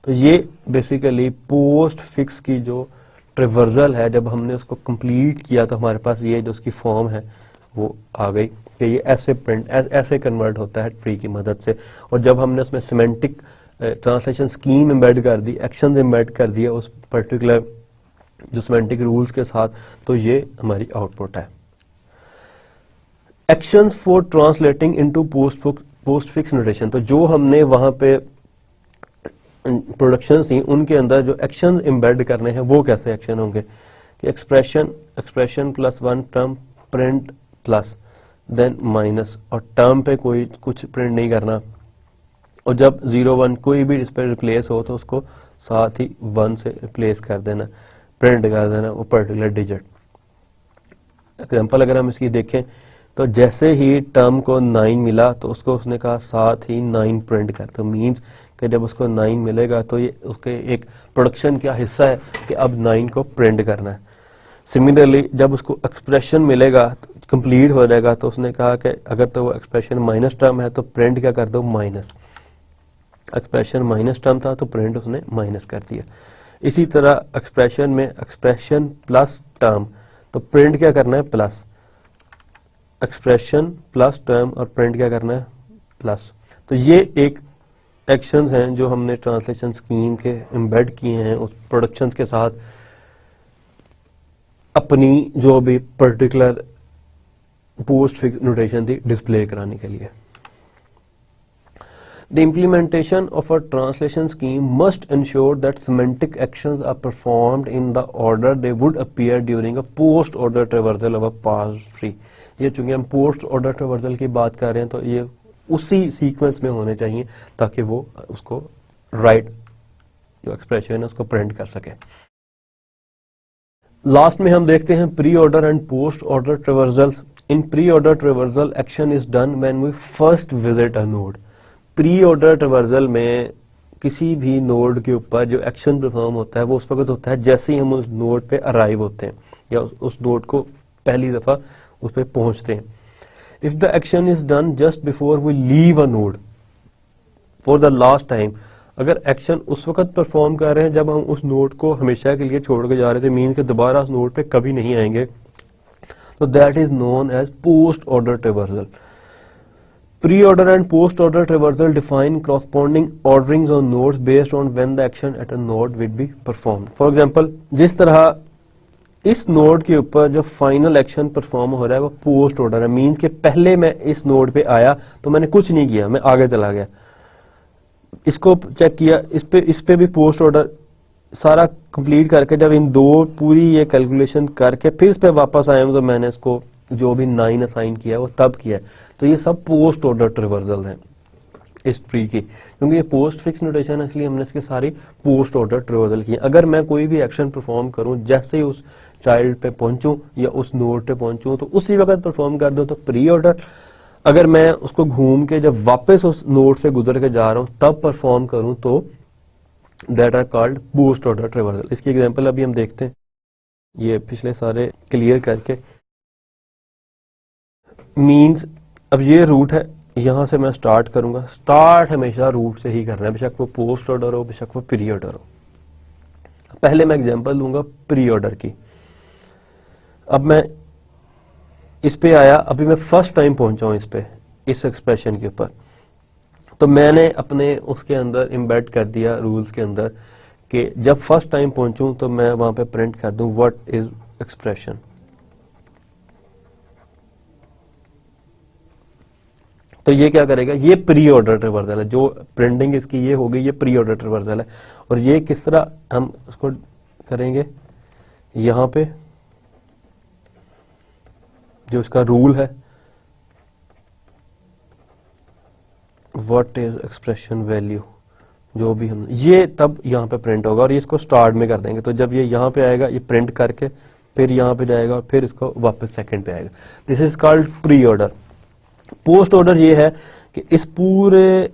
तो ये बेसिकली पोस्ट फिक्स की जो ट्रेवर्सल है, जब हमने उसको कंप्लीट किया तो हमारे पास ये जो उसकी फॉर्म है वो आ गई कि ये ऐसे प्रिंट ऐसे कन्वर्ट होता है ट्री की मदद से। और जब हमने उसमें सिमेंटिक ट्रांसलेशन स्कीम एम्बेड कर दी, एक्शन एम्बेड कर दिया उस पर्टिकुलर जो सिमेंटिक रूल्स के साथ, तो ये हमारी आउटपुट है। Actions for translating into post fix notation, तो जो हमने वहां पे प्रोडक्शन थी उनके अंदर जो एक्शन एम्बेड करने हैं वो कैसे एक्शन होंगे कि expression plus one term print plus then minus, और टर्म पे कोई कुछ प्रिंट नहीं करना, और जब 0 1 कोई भी इस पर रिप्लेस हो तो उसको साथ ही 1 से रिप्लेस कर देना, प्रिंट कर देना वो पर्टिकुलर डिजिट। एग्जाम्पल अगर हम इसकी देखें तो जैसे ही टर्म को 9 मिला तो उसको उसने कहा साथ ही 9 प्रिंट कर, तो मीन्स कि जब उसको 9 मिलेगा तो ये उसके एक प्रोडक्शन का हिस्सा है कि अब 9 को प्रिंट करना है। सिमिलरली जब उसको एक्सप्रेशन मिलेगा तो कंप्लीट हो जाएगा, तो उसने कहा कि अगर तो वो एक्सप्रेशन माइनस टर्म है तो प्रिंट क्या कर दो माइनस, एक्सप्रेशन माइनस टर्म था तो प्रिंट उसने माइनस कर दिया। इसी तरह एक्सप्रेशन में एक्सप्रेशन प्लस टर्म, तो प्रिंट क्या करना है प्लस, एक्सप्रेशन प्लस टर्म और प्रिंट क्या करना है प्लस। तो ये एक एक्शंस हैं जो हमने ट्रांसलेशन स्कीम के एम्बेड किए हैं उस प्रोडक्शंस के साथ अपनी जो भी पर्टिकुलर पोस्ट फिक्स नोटेशन थी डिस्प्ले कराने के लिए। The implementation of a translation scheme must ensure that semantic actions are performed in the order they would appear during a post-order traversal of a parse tree। ये चूंकि हम पोस्ट ऑर्डर ट्रावर्सल की बात कर रहे हैं तो ये उसी सीक्वेंस में होने चाहिए ताकि वो उसको राइट जो एक्सप्रेशन है उसको प्रिंट कर सके। लास्ट में हम देखते हैं pre order and post order traversals. In pre order traversal action is done when we first visit a node. Pre order traversal में किसी भी नोड के ऊपर जो एक्शन परफॉर्म होता है वो उस वक्त होता है जैसे ही हम उस नोड पे अराइव होते हैं या उस नोड को पहली दफा उस पे पहुंचते हैं। If the action is done just before we leave a node for the last time, अगर एक्शन उस वक्त परफॉर्म कर रहे हैं जब हम उस नोड को हमेशा के लिए छोड़ के जा रहे थे, मीन के दोबारा उस नोड पे कभी नहीं आएंगे, तो that is known as post order traversal. Pre order and post order traversal define corresponding orderings on nodes based on when the action at a node will be performed। For example जिस तरह इस नोड के ऊपर जो फाइनल एक्शन परफॉर्म हो रहा है वो पोस्ट ऑर्डर है, मींस के पहले मैं इस नोड पे आया तो मैंने कुछ नहीं किया, मैं आगे चला गया, इसको चेक किया, इस पे भी पोस्ट ऑर्डर सारा कंप्लीट करके जब इन दो पूरी ये कैलकुलेशन करके फिर इस पे वापस आया तो मैंने इसको जो भी 9 असाइन किया वो तब किया। तो ये सब पोस्ट ऑर्डर ट्रावर्सल हैं इस ट्री की, क्योंकि ये पोस्ट फिक्स नोटेशन है इसलिए हमने इसकी सारी पोस्ट ऑर्डर ट्रावर्सल की। अगर मैं कोई भी एक्शन परफॉर्म करूं जैसे ही उस चाइल्ड पे पहुंचूं या उस नोड पे पहुंचूं तो उसी वक्त परफॉर्म कर दूं तो प्री ऑर्डर। अगर मैं उसको घूम के जब वापस उस नोड से गुजर के जा रहा हूं तब परफॉर्म करूं तो that are called post order traversal. इसकी एग्जांपल अभी हम देखते हैं, ये पिछले सारे क्लियर करके। मींस अब ये रूट है, यहां से मैं स्टार्ट करूंगा, स्टार्ट हमेशा रूट से ही करना है, बेशक वो पोस्ट ऑर्डर हो बेशक वो प्री ऑर्डर हो। पहले मैं एग्जांपल दूंगा प्री ऑर्डर की। अब मैं इस पे आया, अभी मैं फर्स्ट टाइम पहुंचा हूं इस पे, इस एक्सप्रेशन के ऊपर, तो मैंने अपने उसके अंदर एम्बेड कर दिया रूल्स के अंदर कि जब फर्स्ट टाइम पहुंचूं तो मैं वहां पे प्रिंट कर दूं व्हाट इज एक्सप्रेशन। तो ये क्या करेगा, ये प्री ऑर्डर ट्रावर्सल है, जो प्रिंटिंग इसकी ये होगी ये प्री ऑर्डर ट्रावर्सल है। और ये किस तरह हम उसको करेंगे, यहां पे जो इसका रूल है व्हाट इज एक्सप्रेशन वैल्यू, जो भी हम ये तब यहाँ पे प्रिंट होगा और ये इसको स्टार्ट में कर देंगे। तो जब ये यहाँ पे आएगा ये प्रिंट करके फिर यहाँ पे जाएगा और फिर इसको वापस सेकंड पे आएगा। This is called pre order. Post order ये है कि इस पूरे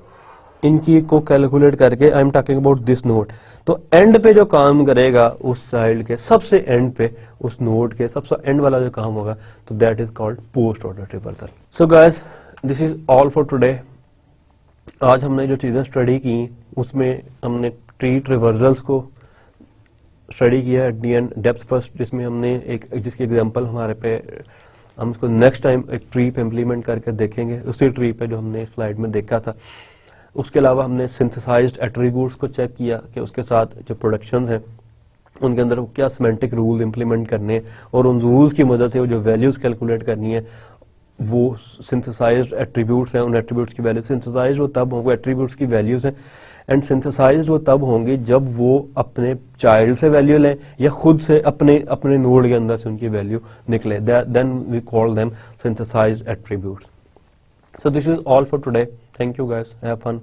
इनकी को कैलकुलेट करके I am talking about this node, तो एंड पे जो काम करेगा उस चाइल्ड के सबसे एंड पे, उस नोड के सबसे एंड वाला जो काम होगा, तो that is called post order traversal. So guys this is all for today. आज हमने जो चीजें स्टडी की उसमें हमने ट्री ट्रावर्सल्स को स्टडी किया at the and depth first, जिसमें हमने एक जिसकी एग्जांपल हमारे पे हम उसको नेक्स्ट टाइम एक ट्री पे इम्प्लीमेंट करके देखेंगे, उसी ट्री पे जो हमने स्लाइड में देखा था। उसके अलावा हमने सिंथेसाइज्ड एट्रीब्यूट्स को चेक किया कि उसके साथ जो प्रोडक्शन है उनके अंदर क्या सिमेंटिक रूल इंप्लीमेंट करने हैं और उन रूल्स की मदद से वो जो वैल्यूज कैलकुलेट करनी है, वो सिंथेसाइज्ड एट्रीब्यूट्स हैं, उन एट्रीब्यूट्स की वैल्यू सिंथेसाइज्ड वो तब होंगे, एट्रीब्यूट्स की वैल्यूज हैं एंड सिंथेसाइज्ड वो तब होंगे जब वो अपने चाइल्ड से वैल्यू लें या खुद से अपने नोड के अंदर से उनकी वैल्यू निकले, then we call them synthesized attributes. So this is all for today. Thank you guys. Have fun.